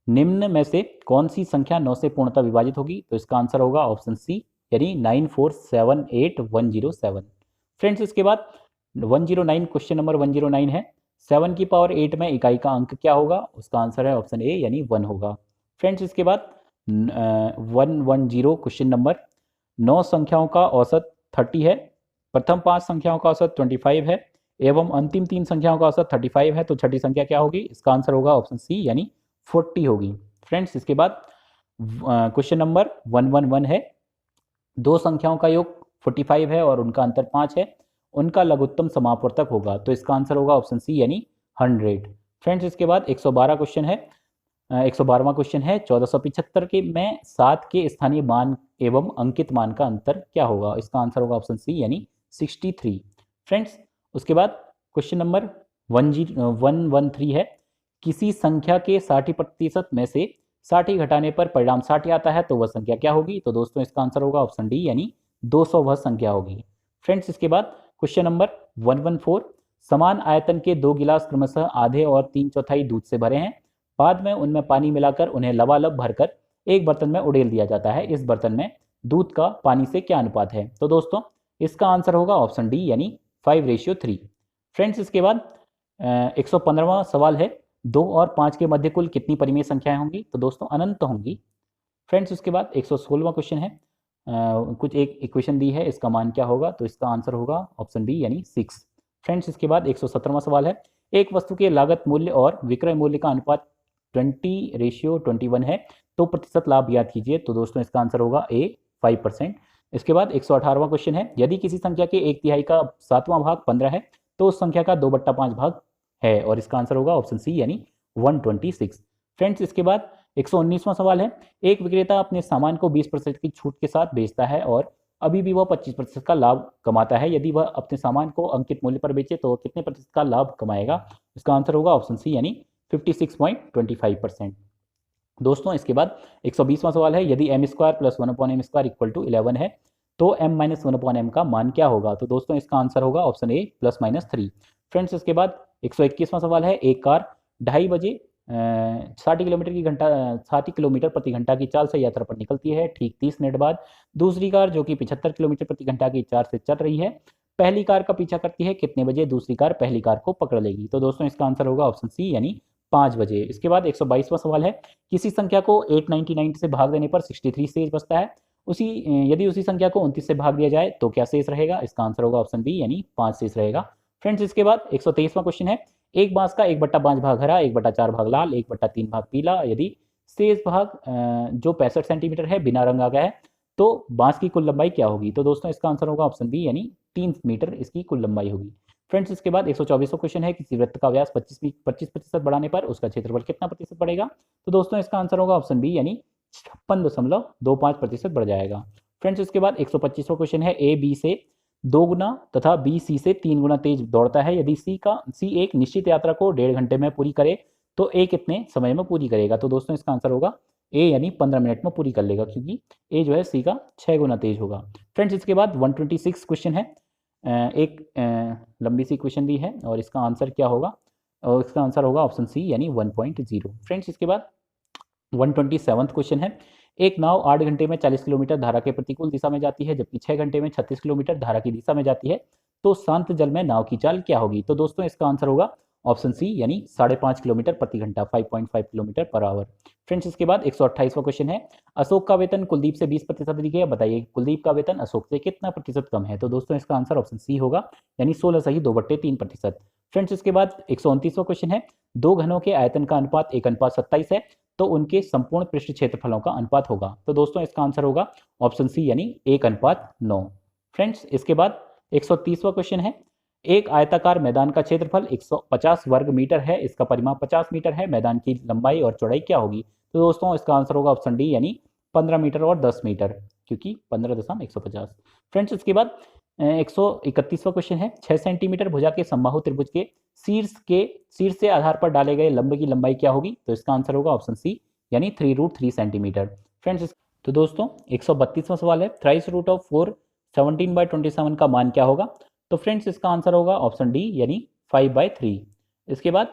निम्न में से कौन सी संख्या 9 से पूर्णतः विभाजित होगी? तो इसका आंसर होगा ऑप्शन सी, यानी 9478107। फ्रेंड्स, इसके बाद 109 क्वेश्चन नंबर 109 है, 7 की पावर 8 में इकाई का अंक क्या होगा? उसका आंसर है ऑप्शन ए, यानी 1 होगा। फ्रेंड्स, इसके बाद 110 क्वेश्चन नंबर, 9 संख्याओं का औसत 30 है, प्रथम 5 संख्याओं का औसत 25 है एवं अंतिम 3 संख्याओं का औसत 35 है। तो छठी संख्या क्या होगी? इसका आंसर होगा ऑप्शन सी, यानी 40 होगी। फ्रेंड्स, इसके बाद क्वेश्चन नंबर 111 है, 2 संख्याओं का योग 45 है और उनका अंतर 5 है, उनका लघुत्तम समापवर्तक होगा। तो इसका आंसर होगा ऑप्शन सी, यानी 100। फ्रेंड्स, इसके बाद 112 क्वेश्चन है, 112वां क्वेश्चन है, 1475 के में 7 के स्थानीय मान एवं अंकित मान का अंतर क्या होगा? इसका आंसर होगा ऑप्शन सी, यानी 63। फ्रेंड्स, उसके बाद क्वेश्चन नंबर 113 है, किसी संख्या के 60% में से 60 घटाने पर परिणाम 60 आता है तो वह संख्या क्या होगी? तो दोस्तों इसका आंसर होगा ऑप्शन डी, यानी 200 वह संख्या होगी। फ्रेंड्स, इसके बाद क्वेश्चन नंबर 114, समान आयतन के 2 गिलास क्रमशः आधे और 3/4 दूध से भरे हैं। बाद में उनमें पानी मिलाकर उन्हें लबालब भरकर एक बर्तन में उड़ेल दिया जाता है। इस बर्तन में दूध का पानी से क्या अनुपात है? तो दोस्तों इसका आंसर होगा ऑप्शन डी, यानी 5:3। फ्रेंड्स, इसके बाद 115वां सवाल है, 2 और 5 के मध्य कुल कितनी परिमेय संख्याएं होंगी? तो दोस्तों अनंत होंगी। फ्रेंड्स, उसके बाद 116वां क्वेश्चन है, कुछ एक इक्वेशन दी है, इसका मान क्या होगा? तो इसका आंसर होगा ऑप्शन डी, यानी 6। फ्रेंड्स, इसके बाद 117वां सवाल है, एक वस्तु के लागत मूल्य और विक्रय मूल्य का अनुपात 20:21 है, तो प्रतिशत लाभ याद कीजिए। तो दोस्तों इसका आंसर होगा ए, 5%। इसके बाद 118वां क्वेश्चन है, यदि किसी संख्या के 1/3 का 7वां भाग 15 है तो उस संख्या का 2/5 भाग है, और इसका आंसर होगा ऑप्शन सी, यानी 126। फ्रेंड्स, इसके बाद 119वां सवाल है, एक विक्रेता अपने सामान को 20% की छूट के साथ बेचता है और अभी भी वह 25% का लाभ कमाता है। यदि वह अपने सामान को अंकित मूल्य पर बेचे तो कितने प्रतिशत का लाभ कमाएगा? इसका आंसर होगा ऑप्शन सी, यानी 56.25%। दोस्तों इसके बाद 120वां सवाल है, यदि m² + 1/m² = 11 है तो m - 1/m का मान क्या होगा? तो दोस्तों इसका आंसर होगा ऑप्शन ए, +-3। फ्रेंड्स, इसके बाद 121वां सवाल है, एक कार 2:30 बजे 60 किलोमीटर प्रति घंटा की चाल से यात्रा पर निकलती है। ठीक 30 मिनट बाद दूसरी कार जो कि 75 किलोमीटर प्रति घंटा की चाल से चल रही है पहली कार का पीछा करती है। कितने बजे दूसरी कार पहली कार को पकड़ लेगी? तो दोस्तों इसका आंसर होगा ऑप्शन सी, यानी 5 बजे। इसके बाद 122वां सवाल है, किसी संख्या को 899 से भाग देने पर 63 शेष बचता है, यदि उसी संख्या को 29 से भाग दिया जाए तो क्या शेष रहेगा? इसका आंसर होगा ऑप्शन बी, यानी 5 शेष रहेगा। फ्रेंड्स इसके बाद 123वां क्वेश्चन है, एक बांस का 1/5 भाग हरा, 1/4 भाग लाल, 1/3 भाग पीला, यदि शेष भाग जो 65 सेंटीमीटर है बिना रंग आ गया है तो बांस की कुल लंबाई क्या होगी? तो दोस्तों इसका आंसर होगा ऑप्शन बी यानी 3 मीटर इसकी कुल लंबाई होगी। फ्रेंड्स इसके बाद 124वां क्वेश्चन है, किसी वृत्त का व्यास 25% बढ़ाने पर उसका क्षेत्रफल कितना प्रतिशत बढ़ेगा? तो दोस्तों इसका आंसर होगा ऑप्शन बी यानी 56.25% बढ़ जाएगा। फ्रेंड्स इसके बाद 125वां क्वेश्चन है, ए बी से 2 गुना तथा बी सी से 3 गुना तेज दौड़ता है, यदि सी एक निश्चित यात्रा को 1.5 घंटे में पूरी करे तो ए कितने समय में पूरी करेगा? तो दोस्तों इसका आंसर होगा ए यानी 15 मिनट में पूरी कर लेगा, क्योंकि ए जो है सी का 6 गुना तेज होगा। फ्रेंड्स इसके बाद 126 क्वेश्चन है, एक लंबी सी क्वेश्चन दी है और इसका आंसर क्या होगा? और इसका आंसर होगा ऑप्शन सी यानी 1.0। फ्रेंड्स इसके बाद 127th क्वेश्चन है, एक नाव 8 घंटे में 40 किलोमीटर धारा के प्रतिकूल दिशा में जाती है, जबकि 6 घंटे में 36 किलोमीटर धारा की दिशा में जाती है, तो शांत जल में नाव की चाल क्या होगी? तो दोस्तों इसका आंसर होगा ऑप्शन सी यानी 5.5 किलोमीटर प्रति घंटा, 5.5 किलोमीटर पर आवर। फ्रेंड्स इसके बाद 128वां क्वेश्चन है, अशोक का वेतन कुलदीप से 20% अधिक है, बताइए कुलदीप का वेतन अशोक से कितना प्रतिशत कम है? तो दोस्तों इसका आंसर ऑप्शन सी होगा यानी 16 सही 2/3%। फ्रेंड्स इसके बाद 129वां क्वेश्चन है, दो घनों के आयतन का अनुपात 1:27 है, तो उनके संपूर्ण पृष्ठ क्षेत्रफलों का अनुपात होगा। तो दोस्तों इसका आंसर होगा ऑप्शन सी यानी 1:9। फ्रेंड्स इसके बाद 130वां क्वेश्चन है, एक आयताकार मैदान का क्षेत्रफल 150 वर्ग मीटर है, इसका परिमाप 50 मीटर है, मैदान की लंबाई और चौड़ाई क्या होगी? तो दोस्तों इसका आंसर होगा ऑप्शन डी यानी 15 मीटर और 10 मीटर, क्योंकि 15.150। फ्रेंड्स इसके बाद 131वां क्वेश्चन है, 6 सेंटीमीटर भुजा के समबाहु त्रिभुज के शीर्ष से आधार पर डाले गए लंब की लंबाई क्या होगी? तो इसका आंसर होगा ऑप्शन सी यानी 3√3 सेंटीमीटर। फ्रेंड्स तो दोस्तों 132वां सवाल है, थ्राइस रूट ऑफ 4 17/27 का मान क्या होगा? तो फ्रेंड्स इसका आंसर होगा ऑप्शन डी यानी 5/3। इसके बाद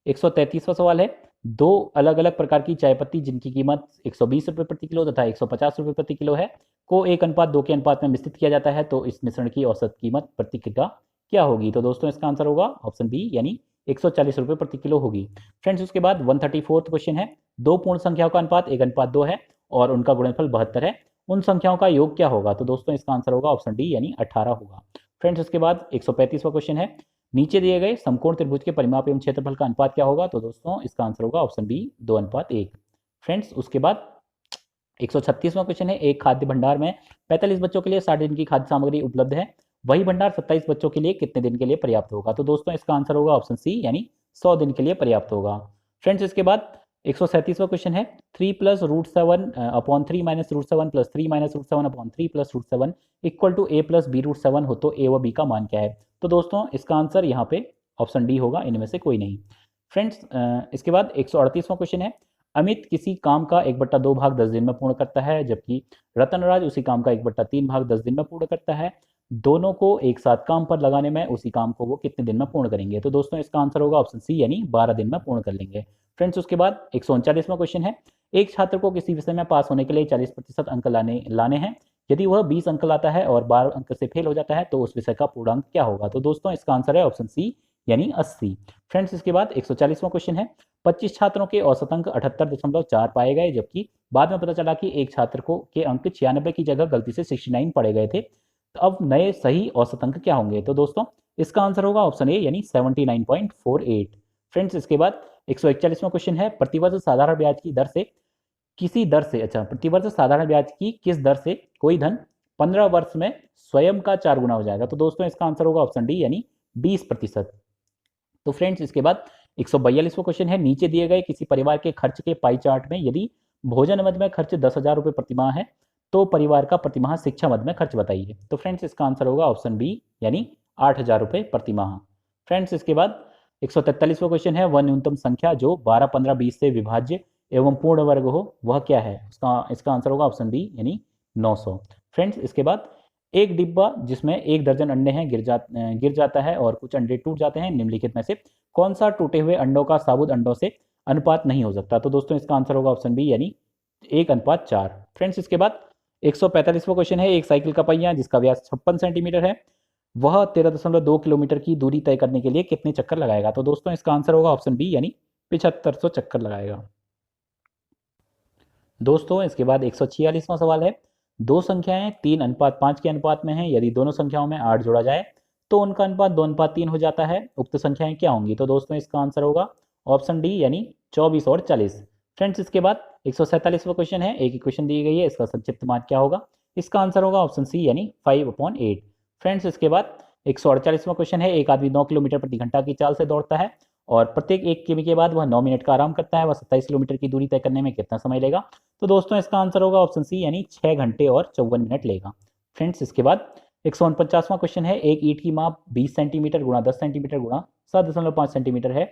133वां सवाल है, दो अलग अलग प्रकार की चाय पत्ती जिनकी कीमत 120 रुपये प्रति किलो तथा 150 रुपये प्रति किलो है को 1:2 के अनुपात में मिश्रित किया जाता है, तो इस मिश्रण की औसत कीमत प्रति किलो क्या होगी? तो दोस्तों इसका आंसर होगा ऑप्शन बी यानी 140 रुपये प्रति किलो होगी। फ्रेंड्स उसके बाद 134वां क्वेश्चन है, दो पूर्ण संख्याओं का अनुपात 1:2 है और उनका गुणनफल 72 है, उन संख्याओं का योग क्या होगा? तो दोस्तों इसका आंसर होगा ऑप्शन डी यानी 18 होगा। फ्रेंड्स इसके बाद 135वां क्वेश्चन है, नीचे दिए गए समकोण त्रिभुज के परिमाप एवं क्षेत्रफल का अनुपात क्या होगा? तो दोस्तों इसका आंसर होगा ऑप्शन बी 2:1। फ्रेंड्स उसके बाद 136वां क्वेश्चन है, एक खाद्य भंडार में 45 बच्चों के लिए 60 दिन की खाद्य सामग्री उपलब्ध है, वही भंडार 27 बच्चों के लिए कितने दिन के लिए पर्याप्त होगा? तो दोस्तों इसका आंसर होगा ऑप्शन सी यानी 100 दिन के लिए पर्याप्त होगा। फ्रेंड्स इसके बाद 137वां क्वेश्चन है, 3 + √7/3 - √7 + 3 - √7/3 + √7 इक्वल टू a + b √7 हो तो a व b का मान क्या है? तो दोस्तों इसका आंसर यहाँ पे ऑप्शन डी होगा, इनमें से कोई नहीं। फ्रेंड्स इसके बाद 138वां क्वेश्चन है, अमित किसी काम का 1/2 भाग 10 दिन में पूर्ण करता है, जबकि रतनराज उसी काम का 1/3 भाग 10 दिन में पूर्ण करता है, दोनों को एक साथ काम पर लगाने में उसी काम को वो कितने दिन में पूर्ण करेंगे? तो दोस्तों इसका आंसर होगा ऑप्शन सी यानी 12 दिन में पूर्ण कर लेंगे। फ्रेंड्स उसके बाद 139वां क्वेश्चन है, एक छात्र को किसी विषय में पास होने के लिए 40% अंक लाने हैं, यदि वह 20 अंक लाता है और 12 अंक से फेल हो जाता है तो उस विषय का पूर्णांक क्या होगा? तो दोस्तों इसका आंसर है ऑप्शन सी यानी 80। फ्रेंड्स इसके बाद 140वां क्वेश्चन है, 25 छात्रों के औसत अंक 78.4 पाए गए, जबकि बाद में पता चला कि एक छात्र को के अंक 96 की जगह गलती से 69 पढ़े गए थे, तो अब नए सही औसत अंक क्या होंगे? तो दोस्तों इसका आंसर होगा ऑप्शन ए यानी 79.48। फ्रेंड्स इसके बाद 141वां क्वेश्चन है, प्रतिवर्ष साधारण ब्याज की दर से प्रतिवर्ष साधारण ब्याज की किस दर से कोई धन 15 वर्ष में स्वयं का 4 गुना हो जाएगा? तो दोस्तों इसका आंसर होगा ऑप्शन डी यानी 20%। तो फ्रेंड्स इसके बाद 142वां क्वेश्चन है, नीचे दिए गए किसी परिवार के खर्च के पाई चार्ट में यदि भोजन मद में खर्च 10,000 रुपये प्रतिमाह है तो परिवार का प्रतिमाह शिक्षा मद में खर्च बताइए? तो फ्रेंड्स इसका आंसर होगा ऑप्शन बी यानी 8,000 रुपये प्रतिमाह। फ्रेंड्स इसके बाद 143वां क्वेश्चन है, वह न्यूनतम संख्या जो 12, 15, 20 से विभाज्य एवं पूर्ण वर्ग हो वह क्या है? इसका आंसर होगा ऑप्शन बी यानी 900। फ्रेंड्स इसके बाद एक डिब्बा जिसमें 1 दर्जन अंडे हैं गिर जाता है और कुछ अंडे टूट जाते हैं, निम्नलिखित में से कौन सा टूटे हुए अंडों का साबुत अंडों से अनुपात नहीं हो सकता? तो दोस्तों इसका आंसर होगा ऑप्शन बी यानी 1:4। फ्रेंड्स इसके बाद 145वां क्वेश्चन है, एक साइकिल का पहिया जिसका व्यास 56 सेंटीमीटर है वह 13.2 किलोमीटर की दूरी तय करने के लिए कितने चक्कर लगाएगा? तो दोस्तों इसका आंसर होगा ऑप्शन बी यानी 7500 चक्कर लगाएगा। दोस्तों इसके बाद 146वां सवाल है, दो संख्याएं 3:5 के अनुपात में हैं, यदि दोनों संख्याओं में 8 जोड़ा जाए तो उनका अनुपात 2:3 हो जाता है। उक्त संख्याएं क्या होंगी? तो दोस्तों इसका आंसर होगा ऑप्शन डी यानी 24 और 40। फ्रेंड्स इसके बाद 147वां क्वेश्चन है, एक इक्वेशन दी गई है, इसका संक्षिप्त मान क्या होगा? इसका आंसर होगा ऑप्शन सी यानी 5/8। फ्रेंड्स इसके बाद 148वां क्वेश्चन है, एक आदमी 9 किलोमीटर प्रति घंटा की चाल से दौड़ता है और प्रत्येक 1 किमी के बाद वह 9 मिनट का आराम करता है, वह 27 किलोमीटर की दूरी तय करने में कितना समय लेगा? तो दोस्तों इसका आंसर होगा ऑप्शन सी यानी 6 घंटे और 54 मिनट लेगा। फ्रेंड्स इसके बाद 149वां क्वेश्चन है, एक ईंट की माप 20 सेंटीमीटर गुणा 10 सेंटीमीटर गुणा 7.5 सेंटीमीटर है,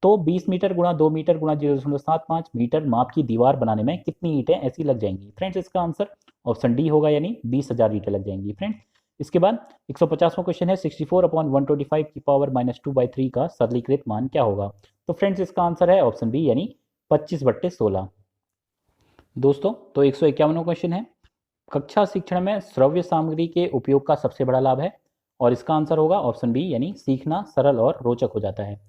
तो 20 मीटर गुणा 2 मीटर गुणा 0.75 मीटर माप की दीवार बनाने में कितनी ईंटें ऐसी लग जाएंगी? फ्रेंड्स इसका आंसर ऑप्शन डी होगा यानी 20,000 ईंटें लग जाएंगी। फ्रेंड्स इसके बाद 150वां क्वेश्चन है, 64/125 की पावर -2/3 का सरलीकृत मान क्या होगा? तो फ्रेंड्स इसका आंसर है ऑप्शन बी यानी 25/16। दोस्तों तो 151वां क्वेश्चन है, कक्षा शिक्षण में श्रव्य सामग्री के उपयोग का सबसे बड़ा लाभ है, और इसका आंसर होगा ऑप्शन बी यानी सीखना सरल और रोचक हो जाता है।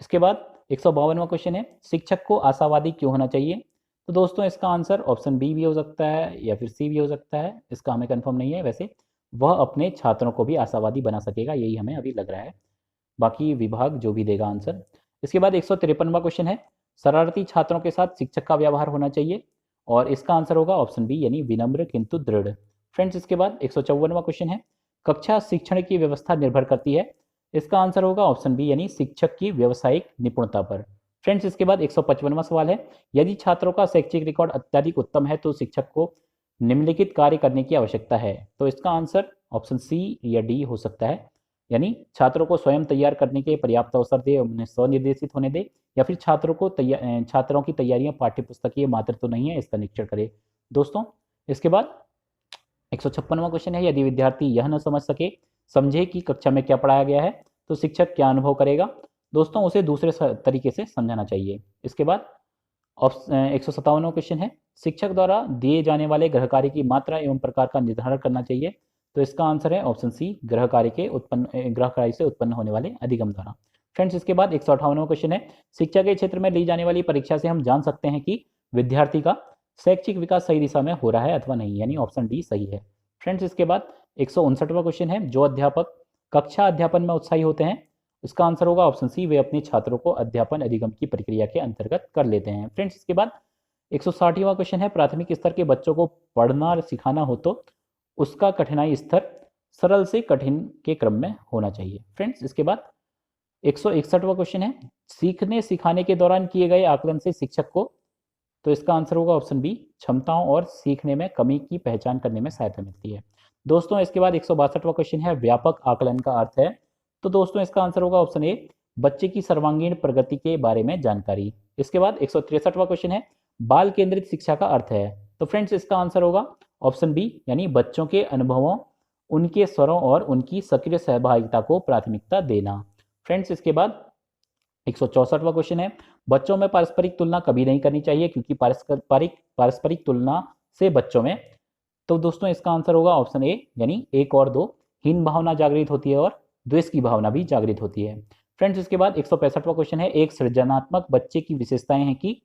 इसके बाद 152वां क्वेश्चन है, शिक्षक को आशावादी क्यों होना चाहिए? तो दोस्तों इसका आंसर ऑप्शन बी भी हो सकता है या फिर सी भी हो सकता है, इसका हमें कंफर्म नहीं है। वैसे वह अपने छात्रों को भी आशावादी बना सकेगा, यही हमें अभी लग रहा है, बाकी विभाग जो भी देगा आंसर। इसके बाद 153वां क्वेश्चन है, शरारती छात्रों के साथ शिक्षक का व्यवहार होना चाहिए, और इसका आंसर होगा ऑप्शन बी यानी विनम्र किंतु दृढ़। फ्रेंड्स इसके बाद 154वां क्वेश्चन है, कक्षा शिक्षण की व्यवस्था निर्भर करती है, इसका आंसर होगा ऑप्शन बी यानी शिक्षक की व्यावसायिक निपुणता पर। फ्रेंड्स इसके बाद 155वां सवाल है, यदि छात्रों का शैक्षिक रिकॉर्ड अत्यधिक उत्तम है तो शिक्षक को निम्नलिखित कार्य करने की आवश्यकता है। तो इसका आंसर ऑप्शन सी या डी हो सकता है, यानी छात्रों को स्वयं तैयार करने के पर्याप्त अवसर दे, उन्हें स्वनिर्देशित होने दे, या फिर छात्रों की तैयारियां पाठ्यपुस्तकीय मात्र तो नहीं है, इसका निरीक्षण करें। दोस्तों इसके बाद 156वां क्वेश्चन है, यदि विद्यार्थी यह न समझे कि कक्षा में क्या पढ़ाया गया है तो शिक्षक क्या अनुभव करेगा? दोस्तों उसे दूसरे तरीके से समझाना चाहिए। इसके बाद 157वां क्वेश्चन है, शिक्षक द्वारा दिए जाने वाले गृह कार्य की मात्रा एवं प्रकार का निर्धारण करना चाहिए, तो इसका आंसर है ऑप्शन सी गृह कार्य से उत्पन्न होने वाले अधिगम द्वारा। फ्रेंड्स इसके बाद 158वां क्वेश्चन है, शिक्षा के क्षेत्र में ली जाने वाली परीक्षा से हम जान सकते हैं कि विद्यार्थी का शैक्षिक विकास सही दिशा में हो रहा है अथवा नहीं, यानी ऑप्शन डी सही है। फ्रेंड्स इसके बाद 159वां क्वेश्चन है, जो अध्यापक कक्षा अध्यापन में उत्साही होते हैं, इसका आंसर होगा ऑप्शन सी, वे अपने छात्रों को अध्यापन अधिगम की प्रक्रिया के अंतर्गत कर लेते हैं। फ्रेंड्स इसके बाद 160वां क्वेश्चन है, प्राथमिक स्तर के बच्चों को पढ़ना सिखाना हो तो उसका कठिनाई स्तर सरल से कठिन के क्रम में होना चाहिए। फ्रेंड्स इसके बाद 161वां क्वेश्चन है, सीखने सिखाने के दौरान किए गए आकलन से शिक्षक को, तो इसका आंसर होगा ऑप्शन बी, क्षमताओं और सीखने में कमी की पहचान करने में सहायता मिलती है। दोस्तों इसके बाद 162वां क्वेश्चन है, व्यापक आकलन का अर्थ है, तो दोस्तों इसका आंसर होगा ऑप्शन ए, बच्चे की सर्वांगीण प्रगति के बारे में जानकारी। इसके बाद 163वां क्वेश्चन है, बाल केंद्रित शिक्षा का अर्थ है, तो फ्रेंड्स इसका आंसर होगा ऑप्शन बी यानी बच्चों के अनुभवों, उनके स्वरों और उनकी सक्रिय सहभागिता को प्राथमिकता देना। फ्रेंड्स इसके बाद 164वां क्वेश्चन है, बच्चों में पारस्परिक तुलना कभी नहीं करनी चाहिए, क्योंकि पारस्परिक तुलना से बच्चों में, तो दोस्तों इसका आंसर होगा ऑप्शन ए यानी 1 और 2, हीन भावना जागृत होती है और द्वेष की भावना भी जागृत होती है। फ्रेंड्स इसके बाद 165वां क्वेश्चन है, एक सृजनात्मक बच्चे की विशेषताएं हैं कि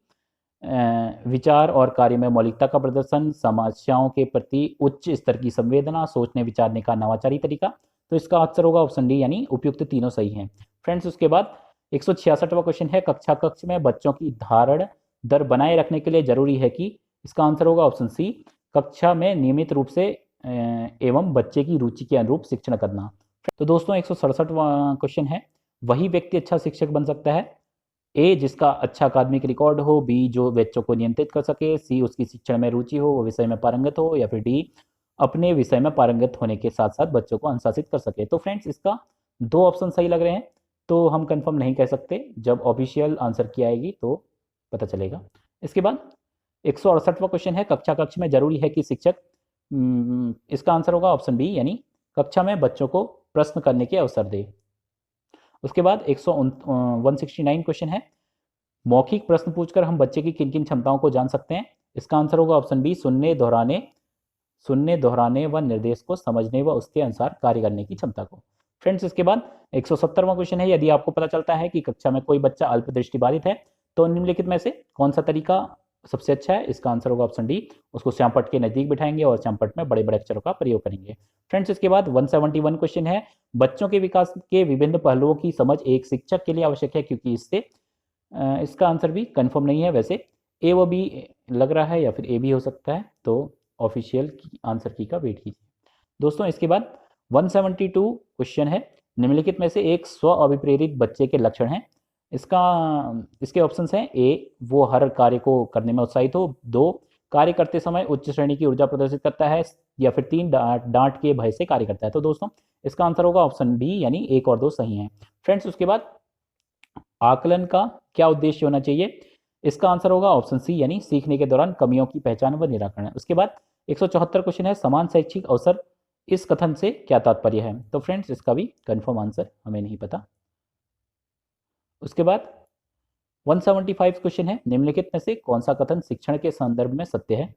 विचार और कार्य में मौलिकता का प्रदर्शन, समस्याओं के प्रति उच्च स्तर की संवेदना, सोचने विचारने का नवाचारी तरीका, तो इसका आंसर होगा ऑप्शन डी यानी उपयुक्त तीनों सही हैं। फ्रेंड्स उसके बाद 166वां क्वेश्चन है, कक्ष में बच्चों की धारण दर बनाए रखने के लिए जरूरी है कि, इसका आंसर होगा ऑप्शन सी, कक्षा में नियमित रूप से एवं बच्चे की रुचि के अनुरूप शिक्षण करना। तो दोस्तों 167वां क्वेश्चन है, वही व्यक्ति अच्छा शिक्षक बन सकता है, ए जिसका अच्छा अकादमिक रिकॉर्ड हो, बी जो बच्चों को नियंत्रित कर सके, सी उसकी शिक्षण में रुचि हो, वो विषय में पारंगत हो, या फिर डी अपने विषय में पारंगत होने के साथ साथ बच्चों को अनुशासित कर सके। तो फ्रेंड्स इसका 2 ऑप्शन सही लग रहे हैं, तो हम कंफर्म नहीं कह सकते, जब ऑफिशियल आंसर की आएगी तो पता चलेगा। इसके बाद 168वां क्वेश्चन है, कक्ष में जरूरी है कि शिक्षक, इसका आंसर होगा ऑप्शन बी यानी कक्षा में बच्चों को प्रश्न करने के अवसर दे। उसके बाद 169 क्वेश्चन है, मौखिक प्रश्न पूछकर हम बच्चे की किन किन क्षमताओं को जान सकते हैं, इसका आंसर होगा ऑप्शन बी, सुनने दोहराने व निर्देश को समझने व उसके अनुसार कार्य करने की क्षमता को। फ्रेंड्स इसके बाद 170वां क्वेश्चन है, यदि आपको पता चलता है कि कक्षा में कोई बच्चा अल्प दृष्टिबाधित है तो निम्नलिखित में से कौन सा तरीका सबसे अच्छा है, इसका आंसर होगा ऑप्शन डी। उसको श्यामपट्ट के नजदीक बिठाएंगे और श्यामपट्ट में बड़े बड़े अक्षरों का प्रयोग करेंगे। फ्रेंड्स, इसके बाद 171 क्वेश्चन है, बच्चों के विकास के विभिन्न पहलुओं की समझ एक शिक्षक के लिए आवश्यक है, क्योंकि इससे इसका आंसर भी कंफर्म नहीं है, वैसे ए व बी लग रहा है या फिर ए भी हो सकता है, तो ऑफिशियल आंसर की का वेट कीजिए। दोस्तों, इसके बाद 172 क्वेश्चन है, निम्नलिखित में से एक स्व अभिप्रेरित बच्चे के लक्षण हैं। इसके ऑप्शंस हैं, ए वो हर कार्य को करने में उत्साहित हो, 2 कार्य करते समय उच्च श्रेणी की ऊर्जा प्रदर्शित करता है, या फिर 3 डांट के भय से कार्य करता है। तो दोस्तों, इसका आंसर होगा ऑप्शन बी, यानी 1 और 2 सही हैं। फ्रेंड्स, उसके बाद आकलन का क्या उद्देश्य होना चाहिए? इसका आंसर होगा ऑप्शन सी, यानी सीखने के दौरान कमियों की पहचान व निराकरण। उसके बाद 174 क्वेश्चन है, समान शैक्षिक अवसर, इस कथन से क्या तात्पर्य है? तो फ्रेंड्स, इसका भी कंफर्म आंसर हमें नहीं पता। उसके बाद 175 क्वेश्चन है, निम्नलिखित में से कौन सा कथन शिक्षण के संदर्भ में सत्य है?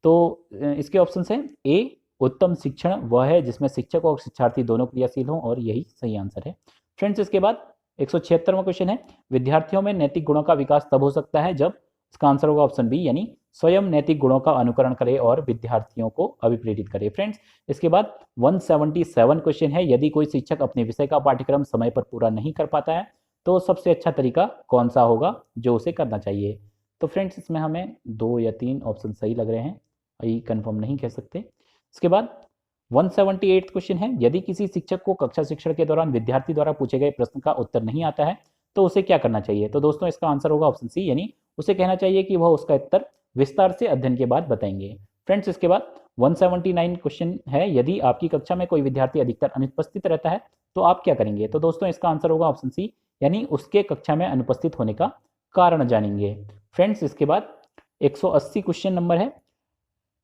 तो इसके ऑप्शन हैं, ए उत्तम शिक्षण वह है जिसमें शिक्षक और शिक्षार्थी दोनों क्रियाशील हों, और यही सही आंसर है। फ्रेंड्स, इसके बाद 176वां क्वेश्चन है, विद्यार्थियों में नैतिक गुणों का विकास तब हो सकता है जब, इसका आंसर होगा ऑप्शन बी, यानी स्वयं नैतिक गुणों का अनुकरण करे और विद्यार्थियों को अभिप्रेरित करे। फ्रेंड्स, इसके बाद 177 क्वेश्चन है, यदि कोई शिक्षक अपने विषय का पाठ्यक्रम समय पर पूरा नहीं कर पाता है तो सबसे अच्छा तरीका कौन सा होगा जो उसे करना चाहिए? तो फ्रेंड्स, इसमें हमें 2 या 3 ऑप्शन सही लग रहे हैं, ये कंफर्म नहीं कह सकते। इसके बाद 178 क्वेश्चन है, यदि किसी शिक्षक को कक्षा शिक्षण के दौरान विद्यार्थी द्वारा पूछे गए प्रश्न का उत्तर नहीं आता है तो उसे क्या करना चाहिए? तो दोस्तों, इसका आंसर होगा ऑप्शन सी, यानी उसे कहना चाहिए कि वह उसका उत्तर विस्तार से अध्ययन के बाद बताएंगे। फ्रेंड्स, इसके बाद 179 क्वेश्चन है, यदि आपकी कक्षा में कोई विद्यार्थी अधिकतर अनुपस्थित रहता है तो आप क्या करेंगे? तो दोस्तों, इसका आंसर होगा ऑप्शन सी, यानी उसके कक्षा में अनुपस्थित होने का कारण जानेंगे। फ्रेंड्स, इसके बाद 180 क्वेश्चन नंबर है,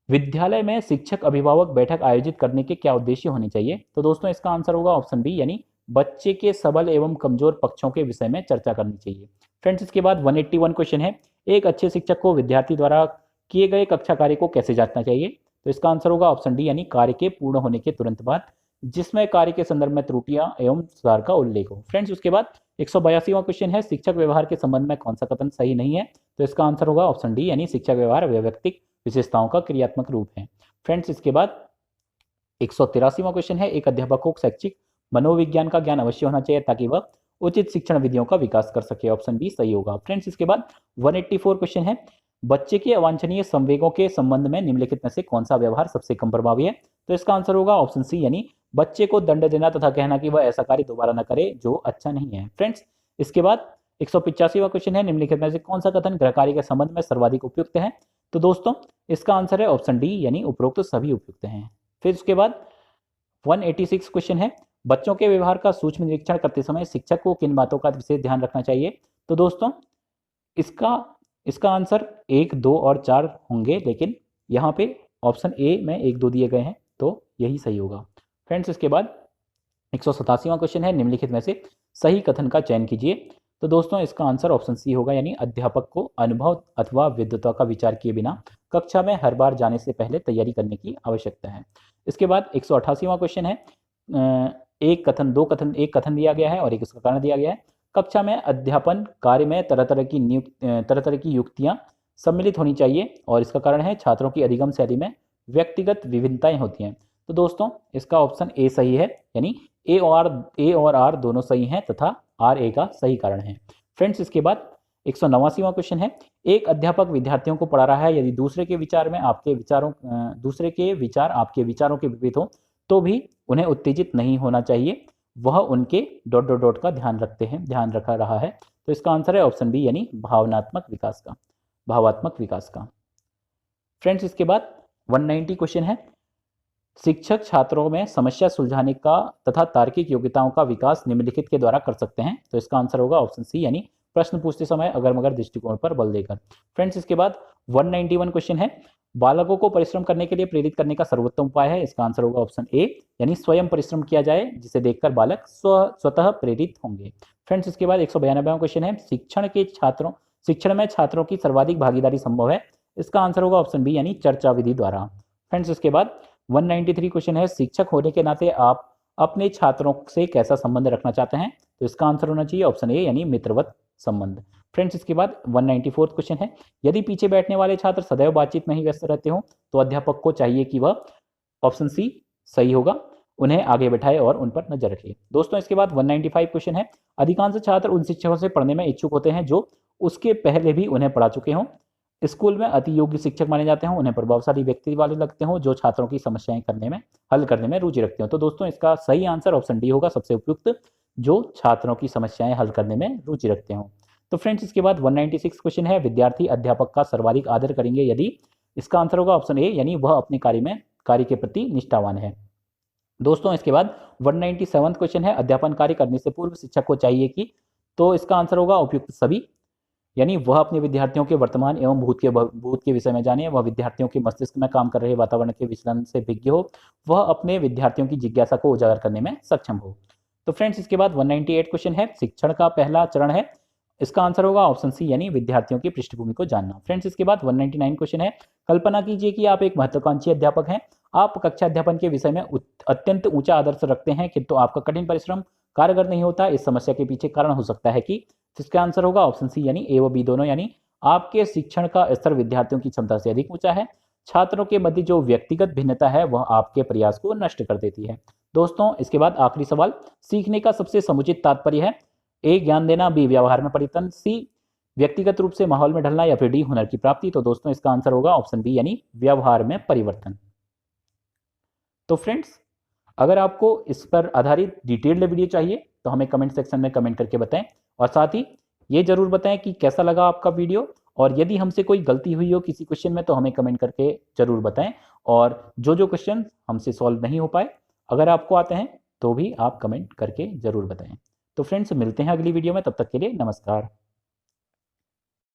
विद्यालय में शिक्षक अभिभावक बैठक आयोजित करने के क्या उद्देश्य होने चाहिए? तो दोस्तों, इसका आंसर होगा ऑप्शन बी, यानी बच्चे के सबल एवं कमजोर पक्षों के विषय में चर्चा करनी चाहिए। फ्रेंड्स, इसके बाद 181 क्वेश्चन है, एक अच्छे शिक्षक को विद्यार्थी द्वारा किए गए कक्षा कार्य को कैसे जांचना चाहिए? तो इसका आंसर होगा ऑप्शन डी, यानी कार्य के पूर्ण होने के तुरंत बाद, जिसमें कार्य के संदर्भ में त्रुटियां एवं सुधार का उल्लेख हो। फ्रेंड्स, उसके बाद 182वां क्वेश्चन है, शिक्षक व्यवहार के संबंध में कौन सा कथन सही नहीं है? तो इसका आंसर होगा ऑप्शन डी, यानी शिक्षक व्यवहार वैयक्तिक विशेषताओं का क्रियात्मक रूप है। फ्रेंड्स, इसके बाद 183वां क्वेश्चन है, एक अध्यापक को शैक्षिक मनोविज्ञान का ज्ञान अवश्य होना चाहिए ताकि वह उचित शिक्षण विधियों का विकास कर सके। ऑप्शन बी सही होगा। फ्रेंड्स, इसके बाद 184 क्वेश्चन है, बच्चे के अवांछनीय संवेगों के संबंध में निम्नलिखित में से कौन सा व्यवहार सबसे कम प्रभावी है? तो इसका आंसर होगा ऑप्शन सी, यानी बच्चे को दंड देना तथा कहना कि वह ऐसा कार्य दोबारा न करे जो अच्छा नहीं है। फ्रेंड्स, इसके बाद 185वां क्वेश्चन है, निम्नलिखित में से कौन सा कथन गृह कार्य के संबंध में सर्वाधिक उपयुक्त है? तो दोस्तों, इसका आंसर है ऑप्शन डी, यानी उपरोक्त सभी उपयुक्त हैं। फिर उसके बाद 186 क्वेश्चन है, बच्चों के व्यवहार का सूक्ष्म निरीक्षण करते समय शिक्षक को किन बातों का विशेष ध्यान रखना चाहिए? तो दोस्तों, इसका आंसर 1, 2 और 4 होंगे, लेकिन यहाँ पे ऑप्शन ए में 1, 2 दिए गए हैं, तो यही सही होगा। फ्रेंड्स, इसके बाद 187वां क्वेश्चन है, निम्नलिखित में से सही कथन का चयन कीजिए। तो दोस्तों, इसका आंसर ऑप्शन सी होगा, यानी अध्यापक को अनुभव अथवा विद्वता का विचार किए बिना कक्षा में हर बार जाने से पहले तैयारी करने की आवश्यकता है। इसके बाद 188वां क्वेश्चन है, एक कथन, दो कथन, एक कथन दिया गया है और एक इसका कारण दिया गया है। कक्षा में अध्यापन कार्य में तरह तरह की युक्तियां सम्मिलित होनी चाहिए और इसका कारण है छात्रों की अधिगम शैली में व्यक्तिगत विभिन्नताएं होती हैं। तो दोस्तों, इसका ऑप्शन ए सही है, यानी ए और आर दोनों सही हैं तथा आर ए का सही कारण है। फ्रेंड्स, इसके बाद 189वां क्वेश्चन है, एक अध्यापक विद्यार्थियों को पढ़ा रहा है, यदि दूसरे के विचार आपके विचारों के विपरीत हो तो भी उन्हें उत्तेजित नहीं होना चाहिए, वह उनके ... का ध्यान रख रहा है। तो इसका आंसर है ऑप्शन बी, यानी भावात्मक विकास का। फ्रेंड्स, इसके बाद 190 क्वेश्चन है, शिक्षक छात्रों में समस्या सुलझाने का तथा तार्किक योग्यताओं का विकास निम्नलिखित के द्वारा कर सकते हैं। तो इसका आंसर होगा ऑप्शन सी, यानी प्रश्न पूछते समय अगर मगर दृष्टिकोण पर बल देकर। फ्रेंड्स, इसके बाद 191 क्वेश्चन है, बालकों को परिश्रम करने के लिए प्रेरित करने का सर्वोत्तम उपाय है। इसका आंसर होगा ऑप्शन ए, यानी स्वयं परिश्रम किया जाए जिसे देखकर बालक स्वतः प्रेरित होंगे। फ्रेंड्स, इसके बाद 192वां क्वेश्चन है, शिक्षण में छात्रों की सर्वाधिक भागीदारी संभव है। इसका आंसर होगा ऑप्शन बी, यानी चर्चा विधि द्वारा। फ्रेंड्स, इसके बाद 193 क्वेश्चन है, शिक्षक होने के नाते आप अपने छात्रों से कैसा संबंध रखना चाहते हैं? तो इसका आंसर होना चाहिए ऑप्शन ए यानी मित्रवत संबंध। फ्रेंड्स इसके बाद 194 क्वेश्चन है, यदि पीछे बैठने वाले छात्र सदैव बातचीत में ही व्यस्त रहते हो तो अध्यापक को चाहिए कि वह, ऑप्शन सी सही होगा, उन्हें आगे बैठाए और उन पर नजर रखे। दोस्तों इसके बाद 195 क्वेश्चन है, अधिकांश छात्र उन शिक्षकों से पढ़ने में इच्छुक होते हैं जो उसके पहले भी उन्हें पढ़ा चुके हों। स्कूल में अति योग्य शिक्षक माने जाते हैं, उन्हें प्रभावशाली व्यक्ति वाले लगते हों जो छात्रों की समस्याएं हल करने में रुचि रखते हो। तो दोस्तों इसका सही आंसर ऑप्शन डी होगा, सबसे उपयुक्त, जो छात्रों की समस्याएं हल करने में रुचि रखते हो। तो फ्रेंड्स इसके बाद 196 क्वेश्चन है, विद्यार्थी अध्यापक का सर्वाधिक आदर करेंगे यदि, इसका आंसर होगा ऑप्शन ए यानी वह अपने कार्य के प्रति निष्ठावान है। दोस्तों इसके बाद 197 क्वेश्चन है, अध्यापन कार्य करने से पूर्व शिक्षक को चाहिए कि, तो इसका आंसर होगा उपयुक्त सभी, यानी वह अपने विद्यार्थियों के वर्तमान एवं भूत के विषय में जाने, वह विद्यार्थियों के मस्तिष्क में काम कर रहे वातावरण के विचलन से विज्ञ हो, वह अपने विद्यार्थियों की जिज्ञासा को उजागर करने में सक्षम हो। तो फ्रेंड्स इसके बाद 198 क्वेश्चन है, शिक्षण का पहला चरण है, इसका आंसर होगा ऑप्शन सी यानी विद्यार्थियों की पृष्ठभूमि को जानना। फ्रेंड्स इसके बाद 199 क्वेश्चन है, कल्पना कीजिए कि आप एक महत्वाकांक्षी अध्यापक हैं, आप कक्षा अध्यापन के विषय में अत्यंत ऊंचा आदर्श रखते हैं किंतु आपका कठिन परिश्रम कारगर नहीं होता। इस समस्या के पीछे कारण हो सकता है कि, इसका आंसर होगा ऑप्शन सी यानी ए व बी दोनों, यानी आपके शिक्षण का स्तर विद्यार्थियों की क्षमता से अधिक ऊंचा है, छात्रों के मध्य जो व्यक्तिगत भिन्नता है वह आपके प्रयास को नष्ट कर देती है। दोस्तों इसके बाद आखिरी सवाल, सीखने का सबसे समुचित तात्पर्य है, ए ज्ञान देना, बी व्यवहार में परिवर्तन, सी व्यक्तिगत रूप से माहौल में ढलना, या फिर डी हुनर की प्राप्ति। तो दोस्तों इसका आंसर होगा ऑप्शन बी यानी व्यवहार में परिवर्तन। तो फ्रेंड्स अगर आपको इस पर आधारित डिटेल्ड वीडियो चाहिए तो हमें कमेंट सेक्शन में कमेंट करके बताएं, और साथ ही ये जरूर बताएं कि कैसा लगा आपका वीडियो, और यदि हमसे कोई गलती हुई हो किसी क्वेश्चन में तो हमें कमेंट करके जरूर बताएं, और जो क्वेश्चन हमसे सॉल्व नहीं हो पाए अगर आपको आते हैं तो भी आप कमेंट करके जरूर बताएं। तो फ्रेंड्स मिलते हैं अगली वीडियो में, तब तक के लिए नमस्कार।